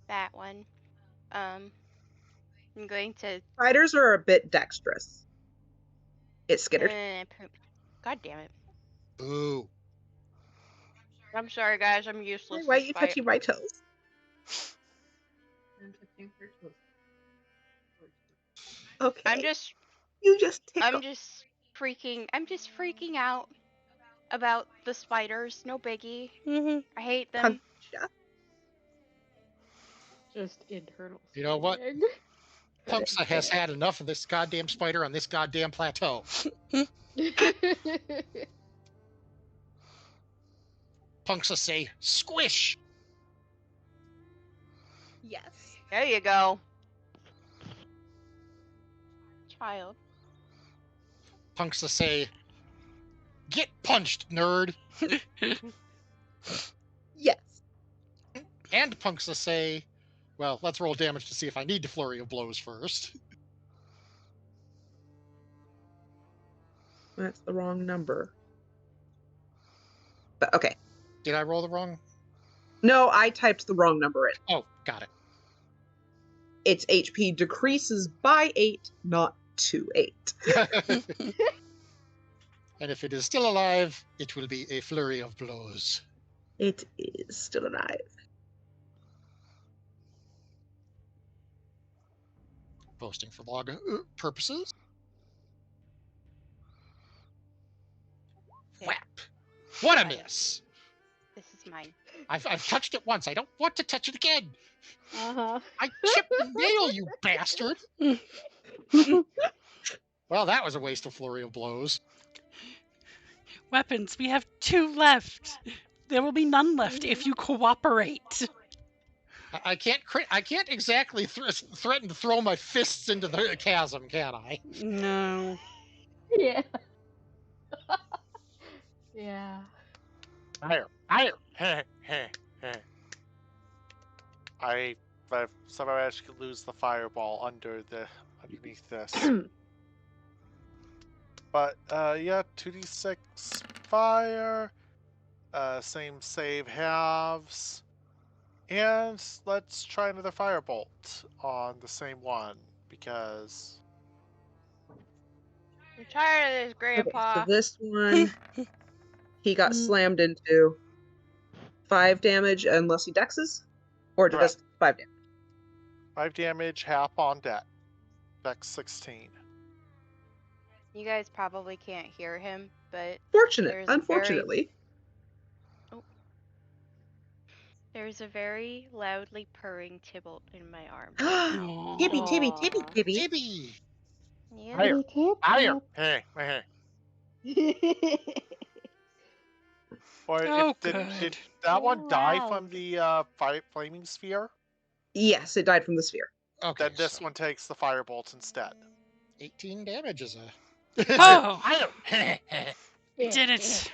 That one. I'm going to Spiders are a bit dexterous. It's skittered. God damn it. Boo. I'm sorry guys, I'm useless. Why are with you spite. touching my toes? Okay. I'm just tickle. I'm just freaking out about the spiders. No biggie. Mm-hmm. I hate them. Punch. Just internal. You know what? sweating. Punksa has had enough of this goddamn spider on this goddamn plateau. Punksa say, squish! Yes. There you go. Child. Punksa say, get punched, nerd! Yes. And Punksa say, well, let's roll damage to see if I need to flurry of blows first. That's the wrong number. But okay. Did I roll the wrong? No, I typed the wrong number in. Oh, got it. Its HP decreases by 8, not to 8. And if it is still alive, it will be a flurry of blows. It is still alive. Posting for log purposes. Yeah. Whap! What a Right. miss! This is mine. I've touched it once. I don't want to touch it again. Uh-huh. I chipped the nail, you bastard! Well, that was a waste of flurry of blows. Weapons, we have 2 left. There will be none left if you cooperate. I can't exactly threaten to throw my fists into the chasm, can I? No. Yeah. Yeah. Fire! I somehow managed to lose the fireball underneath this. But yeah, 2d6 fire. Same save halves. And let's try another firebolt on the same one because I'm tired of this, Okay, Grandpa. so this one, he got slammed into 5 damage unless he dexes, or Correct. just 5 damage. 5 damage, half on deck. Dex 16. You guys probably can't hear him, but Unfortunately. there's a very loudly purring Tybalt in my arm. Tibby. Tibby! Yeah. Fire! Hey. Or Oh, did good. that one die Wow. from the flaming sphere? Yes, it died from the sphere. Okay, Then this so one takes the firebolt instead. 18 damage is a... Oh, Fire! did it.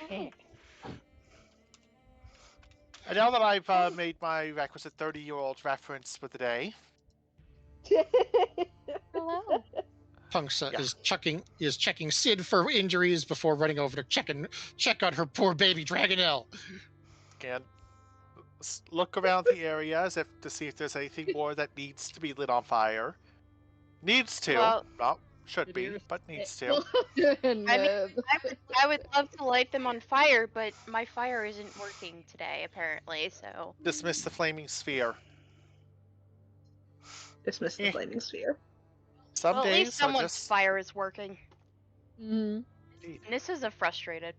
And now that I've made my requisite 30-year-old reference for the day, Hello. Punksa Yeah. is checking Sid for injuries before running over to check on her poor baby Dragonelle. can look around the area as if to see if there's anything more that needs to be lit on fire. Needs to. Well, should be, but needs to. I would love to light them on fire, but my fire isn't working today, apparently, so. Dismiss the flaming sphere. Dismiss the flaming sphere. Some Well, at days least someone's just... fire is working. Mm. Indeed. And this is a frustrated.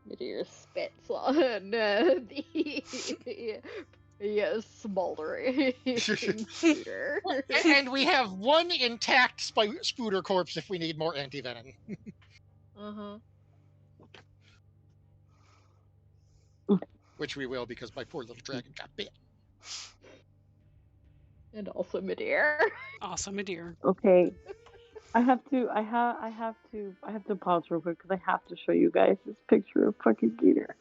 Meteor spits on the smoldering shooter. And we have one intact Spooter corpse if we need more anti-venom. Uh-huh. Which we will because my poor little dragon got bit. And also Meteor. Awesome, a dear. Okay. I have to pause real quick because I have to show you guys this picture of fucking Gator.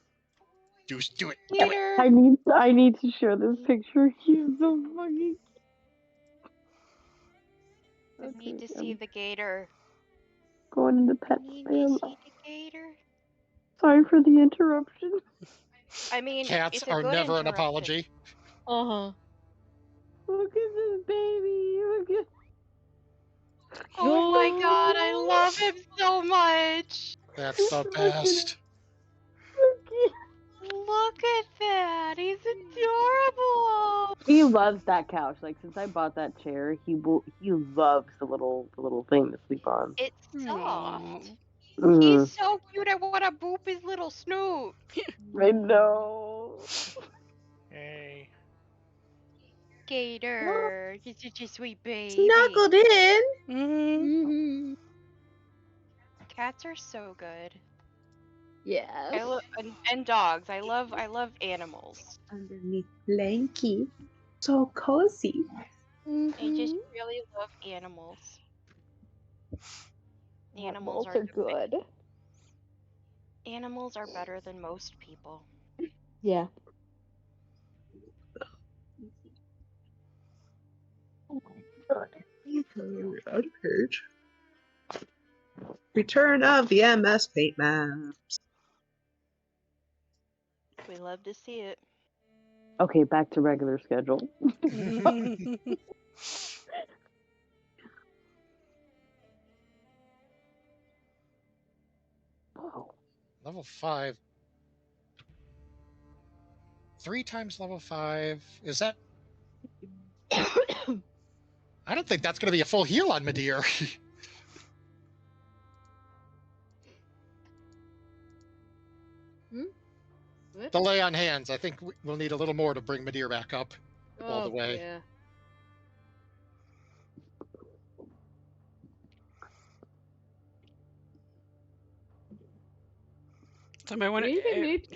Do it. I need to share this picture. He's so fucking. I need to see the gator. Going into pet Need spam. to see the gator. Sorry for the interruption. I mean, Cats it's a are good never an interruption. apology. Uh-huh. Look at this baby. Look at. Oh my god, I love him so much. That's the best. Look at that. He's adorable. He loves that couch. Like since I bought that chair, he loves the little thing to sleep on. It's soft. Mm. He's so cute. I want to boop his little snoot. I know. Hey. Gator, you're such a sweet baby. Snuggled in. Mm-hmm. Cats are so good. Yeah. And dogs. I love animals. Underneath blankie. So cozy. I just really love animals. Animals are good. Animals are better than most people. Yeah. Out page. Return of the MS Paint Maps. We love to see it. Okay, back to regular schedule. Level 5. 3 times level 5. Is that... I don't think that's going to be a full heal on Meteor. What? Delay on hands. I think we'll need a little more to bring Meteor back up all the way. Yeah. So I want Do you even need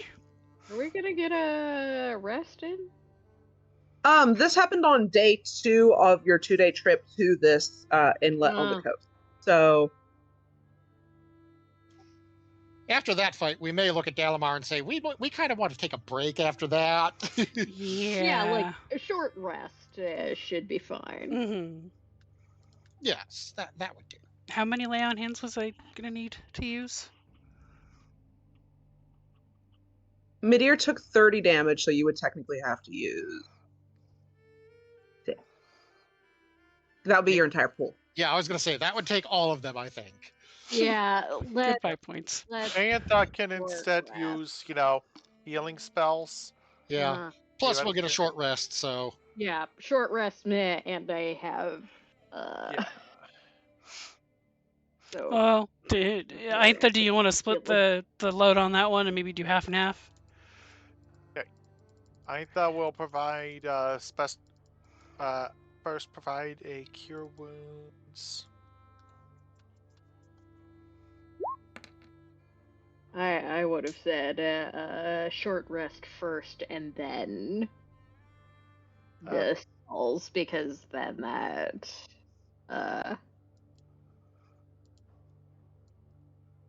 Are we gonna get a rest in? This happened on day 2 of your 2-day trip to this inlet on the coast. So after that fight, we may look at Dalamar and say, we kind of want to take a break after that. Yeah, like a short rest should be fine. Mm-hmm. Yes, that would do. How many lay on hands was I gonna need to use? Midir took 30 damage, so you would technically have to use 6. That would be your entire pool. Yeah, I was going to say, that would take all of them, I think. Yeah, Good 5 points. Antha can instead use, healing spells. Yeah. Plus, we'll get a short rest, so. Yeah, short rest, and I have. So. Well, Antha, do you want to split the load on that one and maybe do half and half? Okay. Antha will provide first provide a cure wounds. I would have said short rest first and then the spells, because then that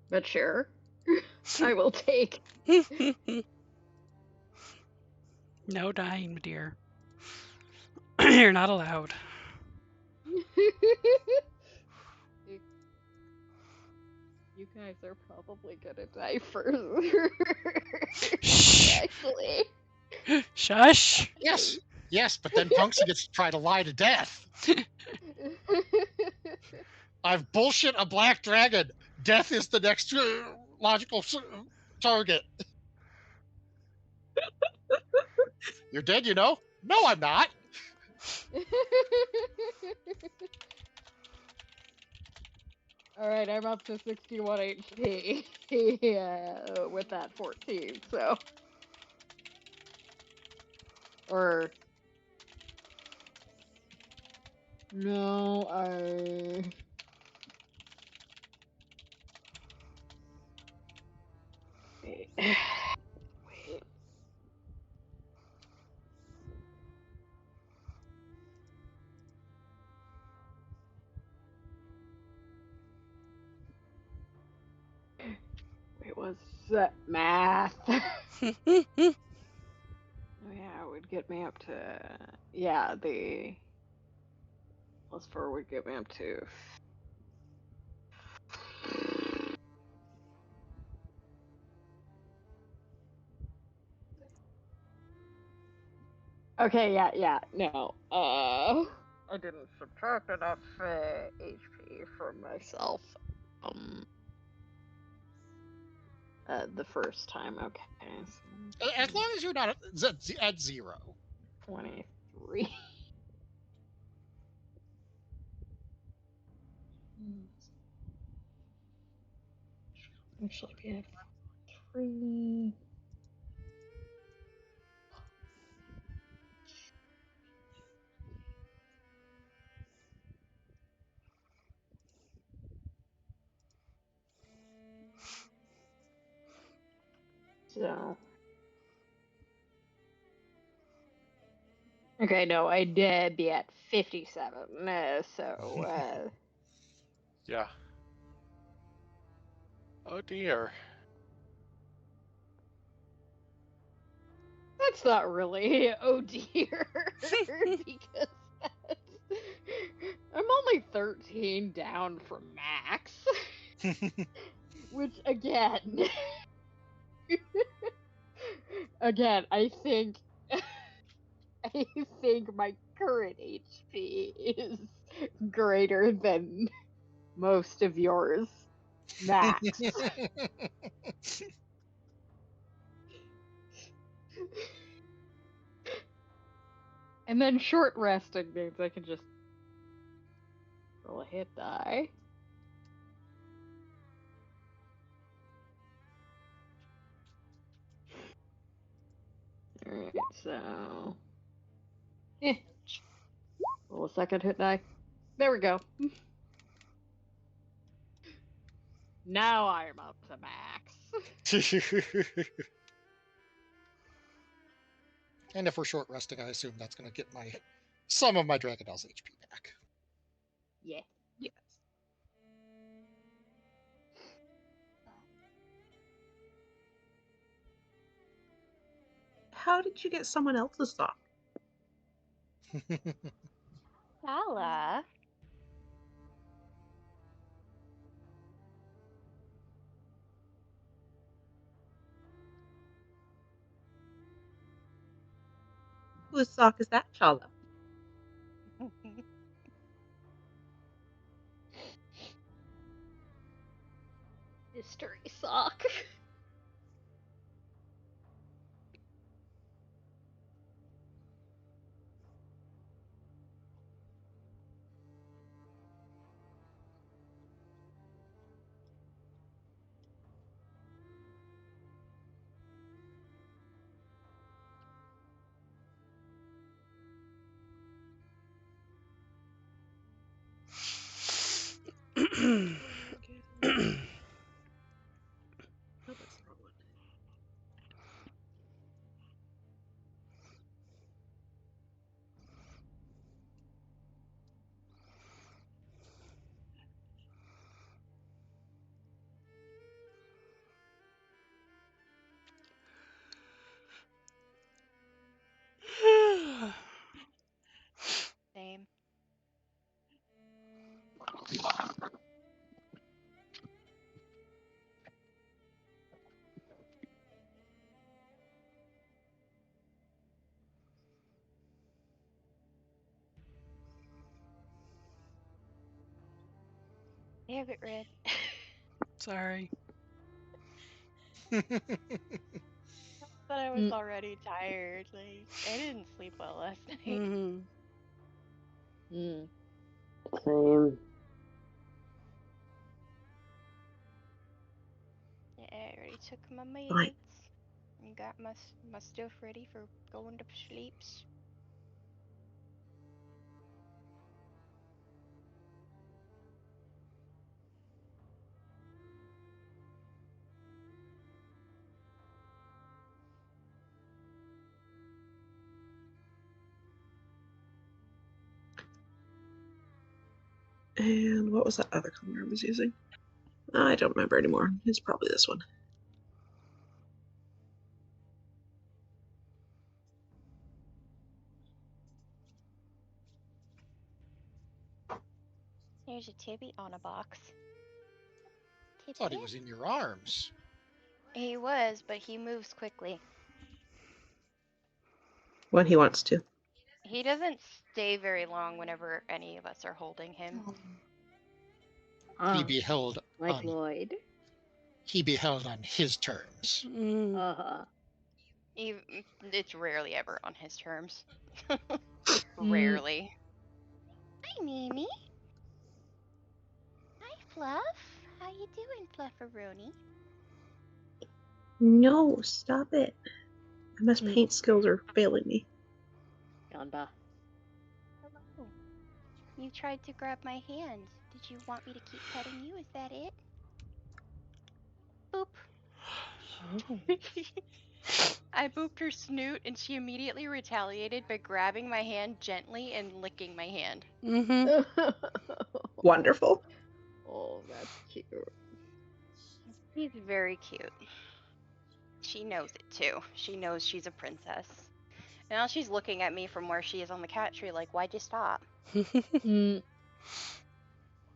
but sure. I will take. No dying, my dear. You're not allowed. You guys are probably gonna die first. Shh. Actually. Shush. Yes, but then Punksy gets to try to lie to death. I've bullshit a black dragon. Death is the next logical target. You're dead, you know? No, I'm not. Alright, I'm up to 61 HP with that 14, so. Or. No, Wait. Wait, what's that math? Oh yeah, it would get me up to, yeah, the +4 would get me up to. Okay, yeah, no. I didn't subtract enough HP from myself. The first time, okay. So As long as you're not at 0. 23. Actually, be at 3. So. Okay, no, I did be at 57. So. Yeah. Oh dear. That's not really oh dear, because I'm only 13 down from max. Which again, I think my current HP is greater than most of yours max. And then short resting means I can just roll a hit die. Alright, so. Roll a second hit die. There we go. Now I'm up to max. And if we're short resting, I assume that's going to get some of my Dragonel's HP back. Yeah. Yes. How did you get someone else's sock? Sala. Whose sock is that, Chala? Mystery sock. Oh, that's the wrong one. Same. Damn it, Red. Sorry. But I was already tired. Like, I didn't sleep well last night. Mm-hmm. Same. Yeah, I already took my meds Fine. and got my stuff ready for going to sleeps. And what was that other color I was using? I don't remember anymore. It's probably this one. There's a Tibby on a box. I thought he was in your arms. He was, but he moves quickly. When he wants to. He doesn't stay very long whenever any of us are holding him. He beheld Like Lloyd. He beheld on his terms. Uh-huh. It's rarely ever on his terms. Rarely. Hi, Mimi. Hi, Fluff. How you doing, Flufferoni? No, stop it. MS Paint skills are failing me. Ganba. Hello. You tried to grab my hand. Did you want me to keep petting you? Is that it? Boop. I booped her snoot and she immediately retaliated by grabbing my hand gently and licking my hand. Mm-hmm. Wonderful. Oh, that's cute. She's very cute. She knows it too. She knows she's a princess. Now she's looking at me from where she is on the cat tree like, why'd you stop?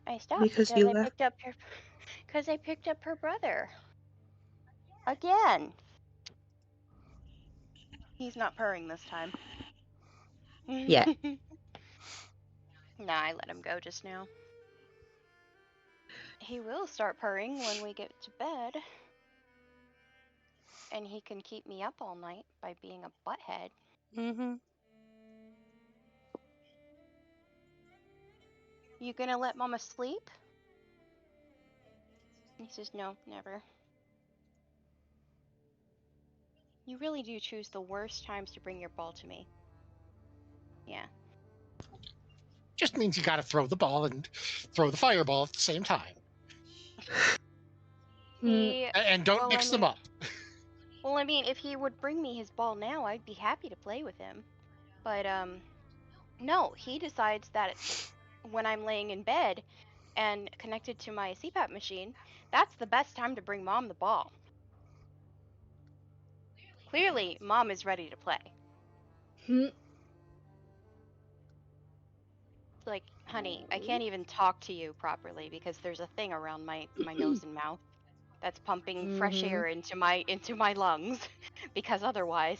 I stopped Because you left. because I picked up her brother. Again. He's not purring this time. Yeah. Nah, I let him go just now. He will start purring when we get to bed. And he can keep me up all night by being a butthead. Mm-hmm. You gonna let Mama sleep? He says, no, never. You really do choose the worst times to bring your ball to me. Yeah. Just means you gotta throw the ball and throw the fireball at the same time. See, And don't well, mix I them mean, up. Well, I mean, if he would bring me his ball now, I'd be happy to play with him. But, no, he decides that when I'm laying in bed and connected to my CPAP machine, that's the best time to bring Mom the ball. Clearly, Mom is ready to play. It's like, honey, I can't even talk to you properly because there's a thing around my nose and mouth that's pumping fresh air into my lungs because otherwise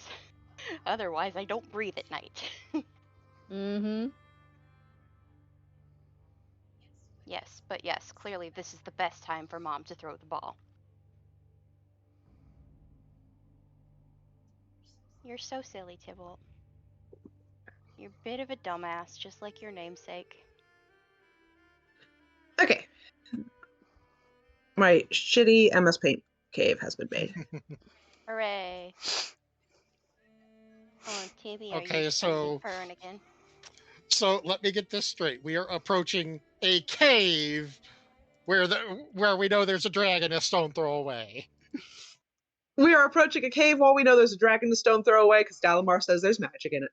I don't breathe at night. Yes, but yes, clearly this is the best time for Mom to throw the ball. You're so silly, Tybalt. You're a bit of a dumbass, just like your namesake. Okay. My shitty MS Paint cave has been made. Hooray. Oh, Tibby, are Okay, you so purring again? So let me get this straight. We are approaching a cave where we know there's a dragon a stone throw away. We are approaching a cave while we know there's a dragon to stone throw away because Dalamar says there's magic in it.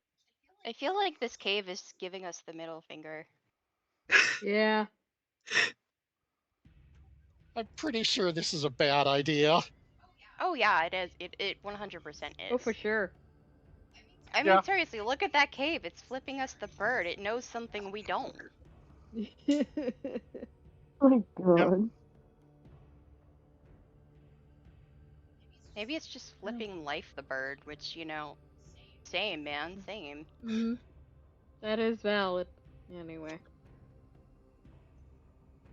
I feel like this cave is giving us the middle finger. Yeah. I'm pretty sure this is a bad idea. Oh yeah, it is. It 100% is. Oh, for sure. I mean, seriously, look at that cave. It's flipping us the bird. It knows something we don't. Oh my god. Maybe it's just flipping Life the bird, which, you know, same, man, same. That is valid. Anyway.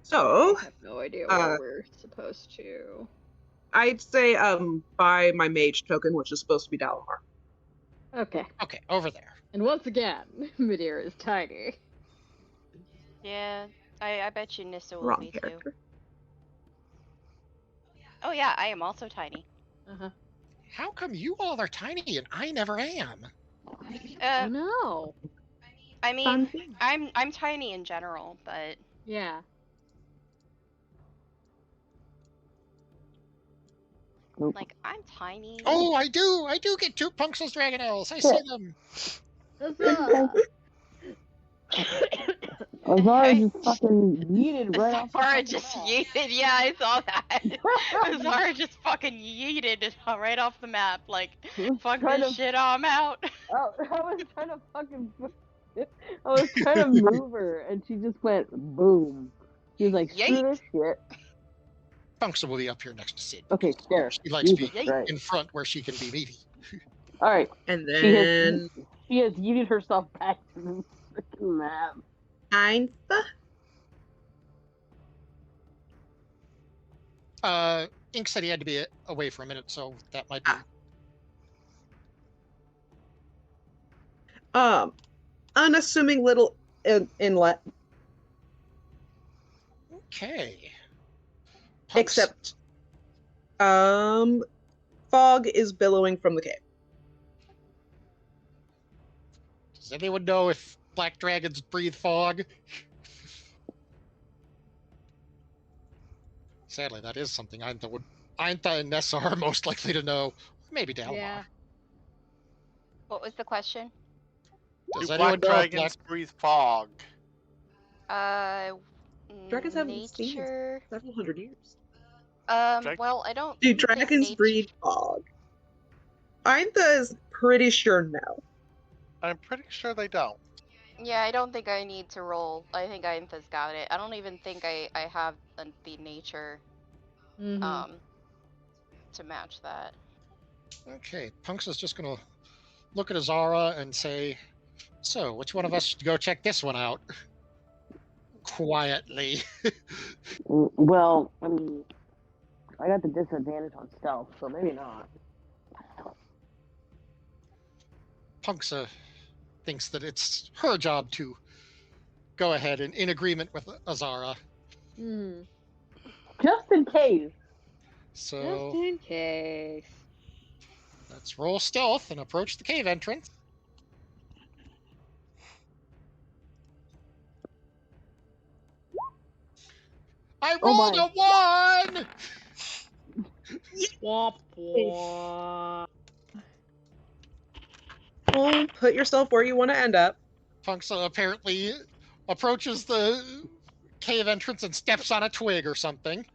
So I have no idea where we're supposed to. I'd say buy my mage token, which is supposed to be Dalamar. Okay. Okay, over there. And once again, Midir is tiny. Yeah, I bet you Nissa will Wrong be character. too. Oh yeah, I am also tiny. How come you all are tiny and I never am? Oh no. I mean, I'm tiny in general, but yeah. Like, I'm tiny. Oh, I do get two Punxsutawn's Dragonels. I see them. Azara just fucking yeeted right off the Azara fucking just map. yeeted, yeah, I saw that. Azara just fucking yeeted right off the map, like, fuck this shit, I'm out. Oh, I was trying to fucking... I was trying to move her, and she just went boom. She was like, screw this shit. Punxa will be up here next to Sid. Okay, there. She likes to be Christ. in front where she can be meaty. Alright. And then... She has yeeted herself back to the freaking map. Ink said he had to be away for a minute, so that might be... Unassuming little inlet. Okay. Except, fog is billowing from the cave. Does anyone know if black dragons breathe fog? Sadly, that is something Ainta and Nessa are most likely to know. Maybe Dalamar. Yeah. What was the question? Does Do anyone black know dragons breathe fog? Dragons haven't been seen in Nature. several hundred years. Well, I don't. Do dragons breathe fog? Ainta is pretty sure no. I'm pretty sure they don't. Yeah, I don't think I need to roll. I think Ainta's got it. I don't even think I have the nature to match that. Okay, Punxa's just gonna look at Azara and say, so, which one of us should go check this one out? Quietly. Well, I mean, I got the disadvantage on stealth, so maybe not. Punxa thinks that it's her job to go ahead and in agreement with Azara. Just in case. So, just in case. Let's roll stealth and approach the cave entrance. I rolled a 1! Womp womp. Well, put yourself where you want to end up. Punksa apparently approaches the cave entrance and steps on a twig or something.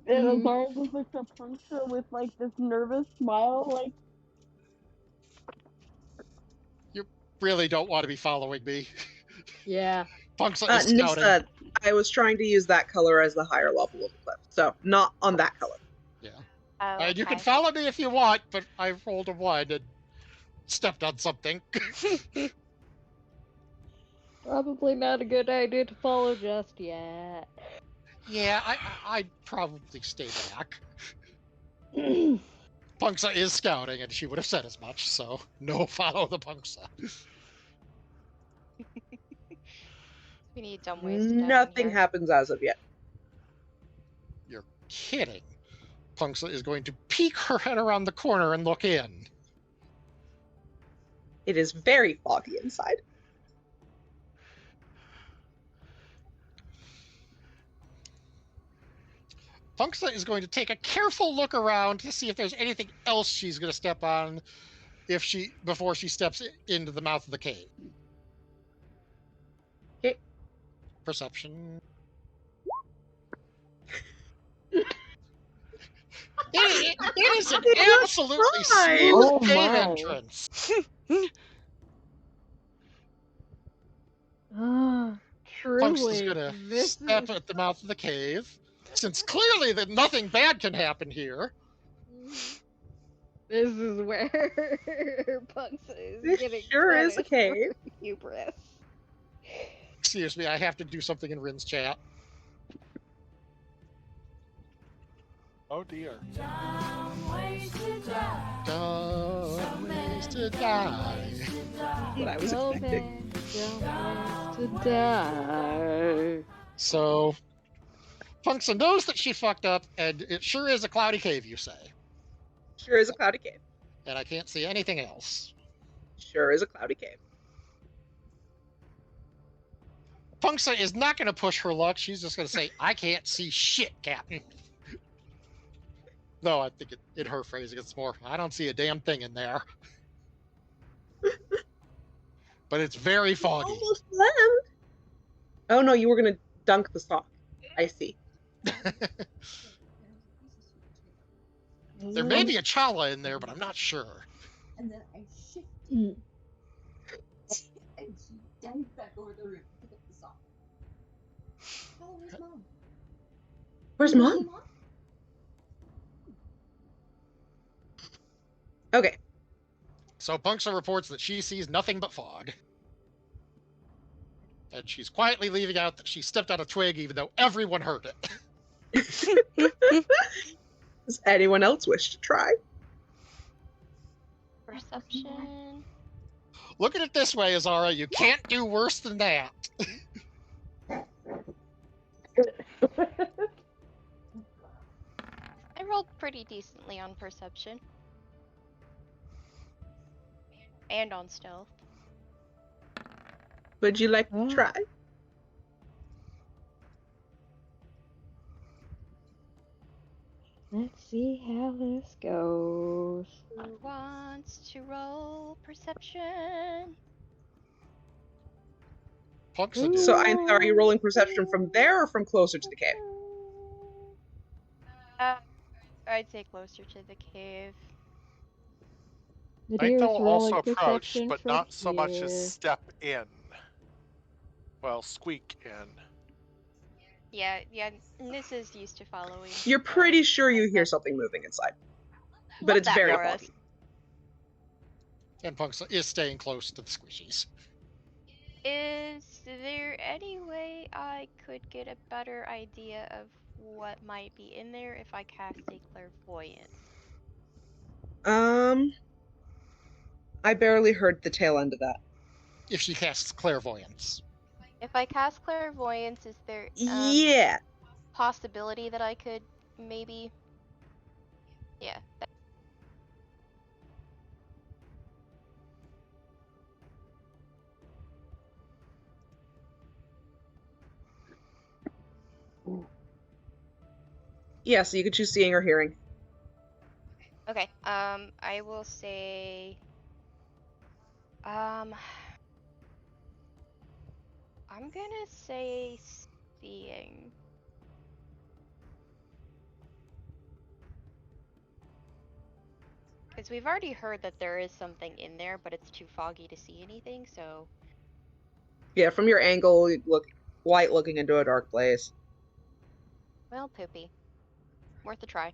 And Azara just looks at Punksa with like this nervous smile, like. You really don't want to be following me. Yeah. Punksa is scouting. Nissa, I was trying to use that color as the higher level of the cliff, so not on that color. Yeah. Oh, And you can okay. follow me if you want, but I rolled a 1 and stepped on something. Probably not a good idea to follow just yet. Yeah, I'd probably stay back. Punksa is scouting, and she would have said as much, so no follow the Punksa. We need dumb ways to die in Nothing here. happens as of yet. You're kidding. Punksa is going to peek her head around the corner and look in. It is very foggy inside. Punksa is going to take a careful look around to see if there's anything else she's going to step on before she steps into the mouth of the cave. Okay. Perception. It is an absolutely smooth cave entrance. Punksa's Truly. gonna step at the mouth of the cave, since clearly that nothing bad can happen here. This is where Punksa is This getting sure is a punished cave. for hubris. Excuse me, I have to do something in Rin's chat. Oh dear. Dumb ways to die. What I was expecting. To die. So, Punksa knows that she fucked up, and it sure is a cloudy cave, you say. Sure is a cloudy cave. And I can't see anything else. Sure is a cloudy cave. Punksa is not going to push her luck. She's just going to say, I can't see shit, Captain. No, I think in her phrasing, it's more, I don't see a damn thing in there. But it's very foggy. Almost land. Oh no, you were going to dunk the sock. I see. There may be a chala in there, but I'm not sure. And then I shifted and she dived back over the roof to pick up the sock. Oh, where's mom? Where's mom? Okay. So Punksa reports that she sees nothing but fog. And she's quietly leaving out that she stepped on a twig even though everyone heard it. Does anyone else wish to try? Perception. Look at it this way, Azara. You can't do worse than that. I rolled pretty decently on perception. And on stealth. Would you like to try? Let's see how this goes. Who wants to roll perception? Punksa did. So, are you rolling perception from there or from closer to the cave? I'd say closer to the cave. The I think deer's they'll rolling also approach, perception but from not so much here. as step in. Well, squeak in. Yeah, this is used to following. You're pretty sure you hear something moving inside. But Love it's that very for us. foggy. And Punksa is staying close to the squishies. Is there any way I could get a better idea of what might be in there if I cast a clairvoyance? I barely heard the tail end of that. If she casts clairvoyance. If I cast clairvoyance, is there Yeah. possibility that I could maybe? Yeah. Yeah, so you could choose seeing or hearing. Okay. I will say. I'm gonna say seeing. Because we've already heard that there is something in there, but it's too foggy to see anything, so. Yeah, from your angle, you look light looking into a dark place. Well, poopy. Worth a try.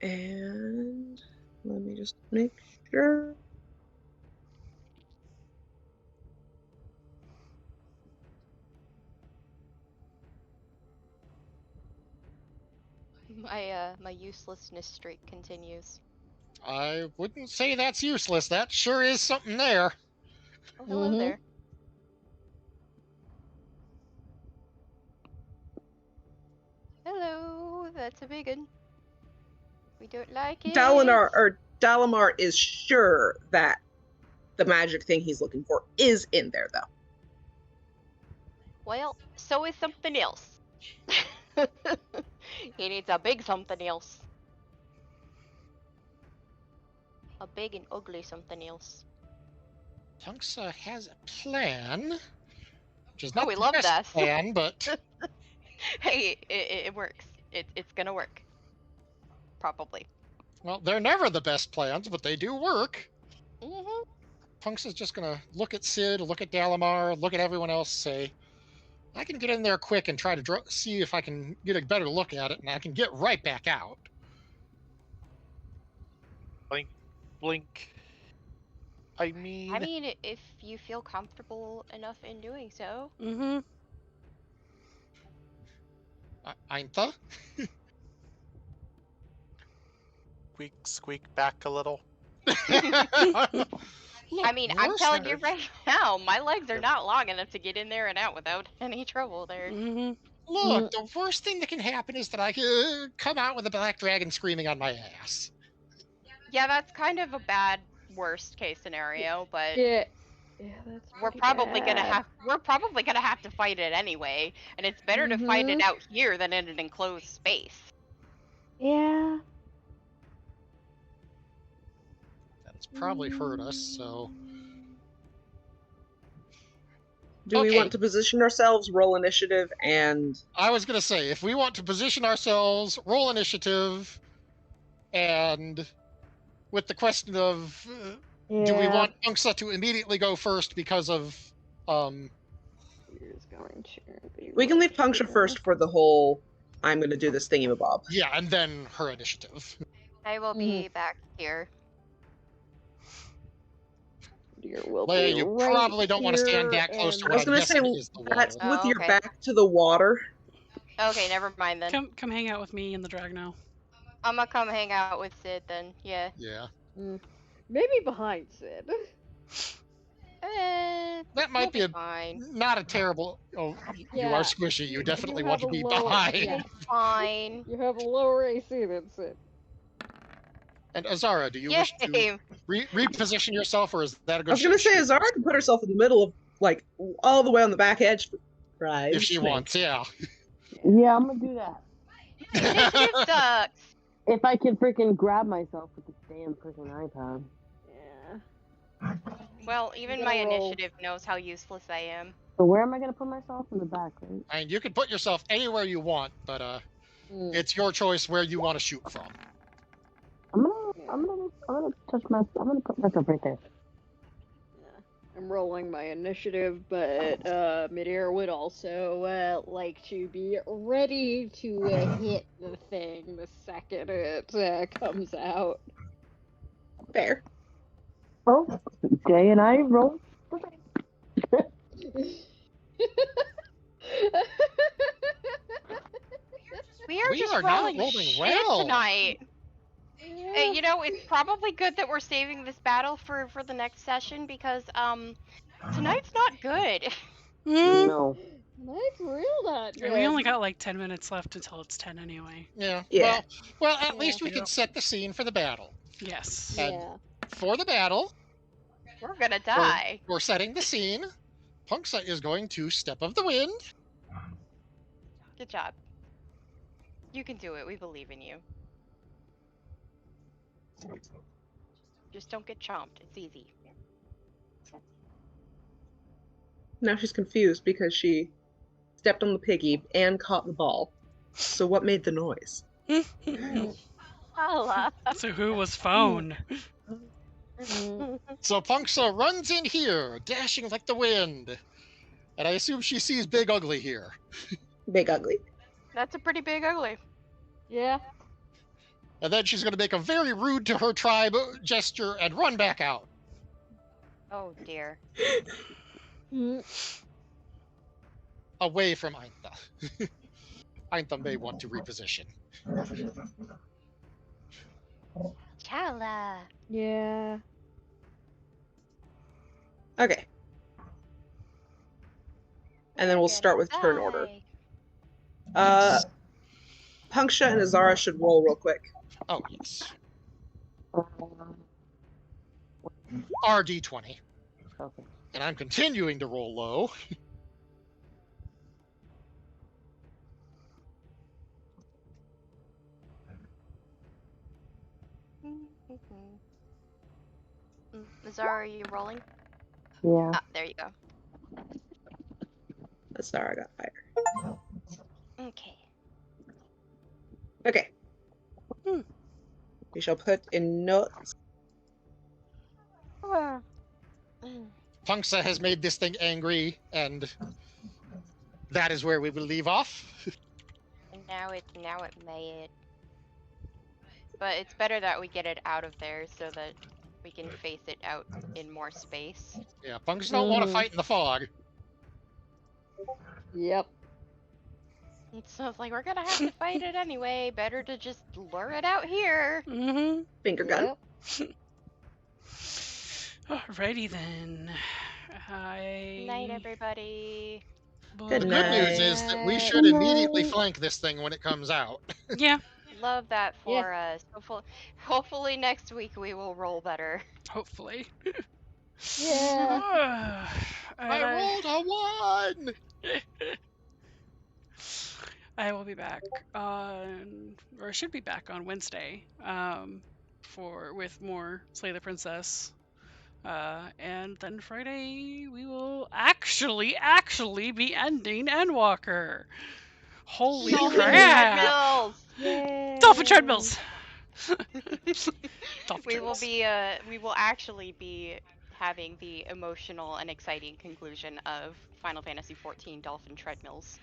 And let me just make sure. My uselessness streak continues. I wouldn't say that's useless. That sure is something there. Oh, hello there. Hello, that's a big one. We don't like it. Dalamar is sure that the magic thing he's looking for is in there, though. Well, so is something else. He needs a big something else. A big and ugly something else. Punksa has a plan, which is not we the love best this. plan, but hey, it works. It's gonna work. Probably. well, they're never the best plans, but they do work. Mm-hmm. Punksa's just gonna look at Sid, look at Dalamar, look at everyone else, say, I can get in there quick and try to see if I can get a better look at it, and I can get right back out. Blink, blink. I mean, if you feel comfortable enough in doing so. Mm-hmm. Ainta? squeak back a little. Look, I mean, I'm telling you right now, my legs are not long enough to get in there and out without any trouble there. Mm-hmm. Look, the worst thing that can happen is that I could come out with a black dragon screaming on my ass. Yeah, that's kind of a bad worst case scenario, but Yeah, that's we're probably gonna have to fight it anyway, and it's better to fight it out here than in an enclosed space. Yeah. That's probably hurt us, so. Do we want to position ourselves, roll initiative, and... I was going to say, if we want to position ourselves, roll initiative, and with the question of, do we want Punksa to immediately go first because of... We can leave Punksa first for the whole, I'm going to do this thingy-mabob. Yeah, and then her initiative. I will be back here. Leia, you probably don't want to stand that close to I was what I'm going to say, guessing is the wall. that's with your back to the water. Okay, never mind then. Come hang out with me in the Dragno. I'm gonna come hang out with Sid then. Yeah. Yeah. Maybe behind Sid. That might be fine. not a terrible. Oh, you are squishy. You definitely want to be behind. Yeah. Fine. You have a lower AC than Sid. And Azara, do you wish to reposition yourself, or is that a good? I was going to say Azara can put herself in the middle of, like, all the way on the back edge. Right. If she wants, yeah. Yeah, I'm gonna do that. Initiative sucks. If I can freaking grab myself with this damn freaking iPad. Yeah. Well, even my initiative knows how useless I am. So where am I gonna put myself? In the back, right? I mean, you can put yourself anywhere you want, but it's your choice where you want to shoot from. I'm gonna put myself right there. I'm rolling my initiative, but Midair would also like to be ready to hit the thing the second it comes out. Fair. Well, Jay and I roll. We are just rolling shit tonight. You know, it's probably good that we're saving this battle for the next session because tonight's not good. No. Tonight's real not good. We only got like 10 minutes left until it's 10 anyway. Yeah. Well, at least we can set the scene for the battle. Yes. And for the battle, we're gonna die. We're setting the scene. Punksa is going to Step of the Wind. Good job. You can do it. We believe in you. Just don't get chomped. It's easy. Now she's confused because she stepped on the piggy and caught the ball. So what made the noise? Holla. So who was phone? So Punksa runs in here, dashing like the wind. And I assume she sees Big Ugly here. Big Ugly. That's a pretty big ugly. Yeah. And then she's going to make a very rude to her tribe gesture and run back out. Oh dear. Away from Ainta. Ainta may want to reposition. Chala. Yeah. Okay. And then we'll start with turn order. Punksha and Azara should roll real quick. Oh, yes. RD20. Okay. And I'm continuing to roll low. Zara, are you rolling? Yeah. Ah, there you go. Azara got fire. Okay. Okay. We shall put in notes. Punksa has made this thing angry, and that is where we will leave off. Now it made. But it's better that we get it out of there so that we can face it out in more space. Yeah, Punksa don't want to fight in the fog. Yep. So it's like we're gonna have to fight it anyway. Better to just lure it out here. Mm-hmm. Finger gun. Yep. Alrighty then. Night, everybody. Good The night. good news is that we should immediately flank this thing when it comes out. Yeah, Love that for us. Hopefully next week we will roll better. hopefully. Yeah. I rolled a 1! I will be back on, or should be back on Wednesday, with more Slay the Princess. And then Friday we will actually be ending Endwalker. Holy Dolphin crap! treadmills! Yay. Dolphin treadmills. Dolphin We will treadmills. we will actually be having the emotional and exciting conclusion of Final Fantasy XIV Dolphin treadmills.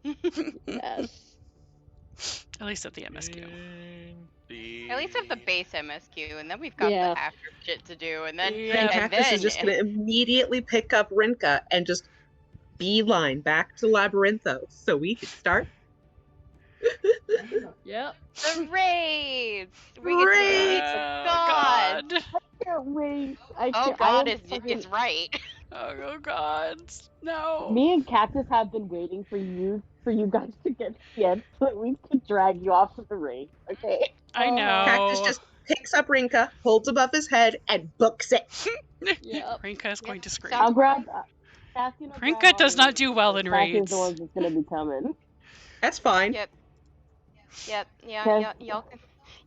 Yes. At least at the MSQ. At least have the base MSQ, and then we've got Yeah. the after shit to do, and then Yeah. And and Cactus then is just going to immediately pick up Rinka and just beeline back to Labyrintho so we can start. Yep. the raids. We get to Raids! meet the god. Can't wait. Oh god is right. Oh god. No. Me and Cactus have been waiting for you guys to get scared so that we can drag you off of the ring. Okay. I know. Cactus just picks up Rinka, holds above his head, and books it. Yep. Rinka is going to scream. I'll grab. Rinka does not do well in Is raids. the one that's gonna be coming. That's fine. Yep. Yep. Yeah. Okay.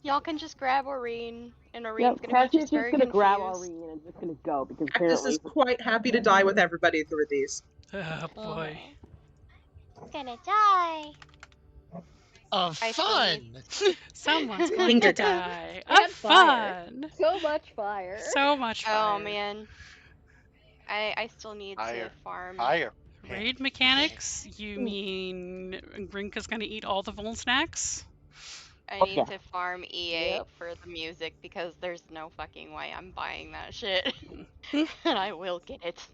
Y'all can just grab Aurene, and Aurene's Yep. gonna Cactus be is just just very gonna grab confused. Aurene and just gonna go because Cactus apparently is quite happy to die with everybody through these. Oh boy. Gonna die. Of I fun! Someone's going Finger to gun. die. And Of fire. fun. So much fire. So much fun. Oh man. I still need to Fire. farm. Fire. Raid mechanics? You mean Rinka's gonna eat all the Vuln snacks? I need Okay. to farm E8 Yep. for the music because there's no fucking way I'm buying that shit. And I will get it.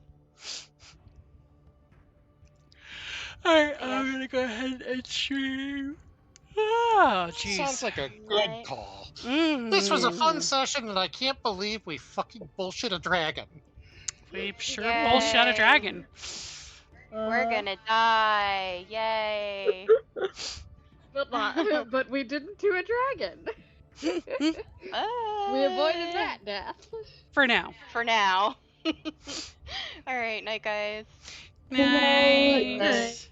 Alright, Yes. I'm gonna go ahead and stream. Oh, jeez. Sounds like a good Right. call. Mm. This was a fun session, and I can't believe we fucking bullshit a dragon. We sure Yay. bullshit a dragon. We're gonna die. Yay. But not. But we didn't do a dragon. We avoided that death. For now. For now. Alright, night guys. Night. Night.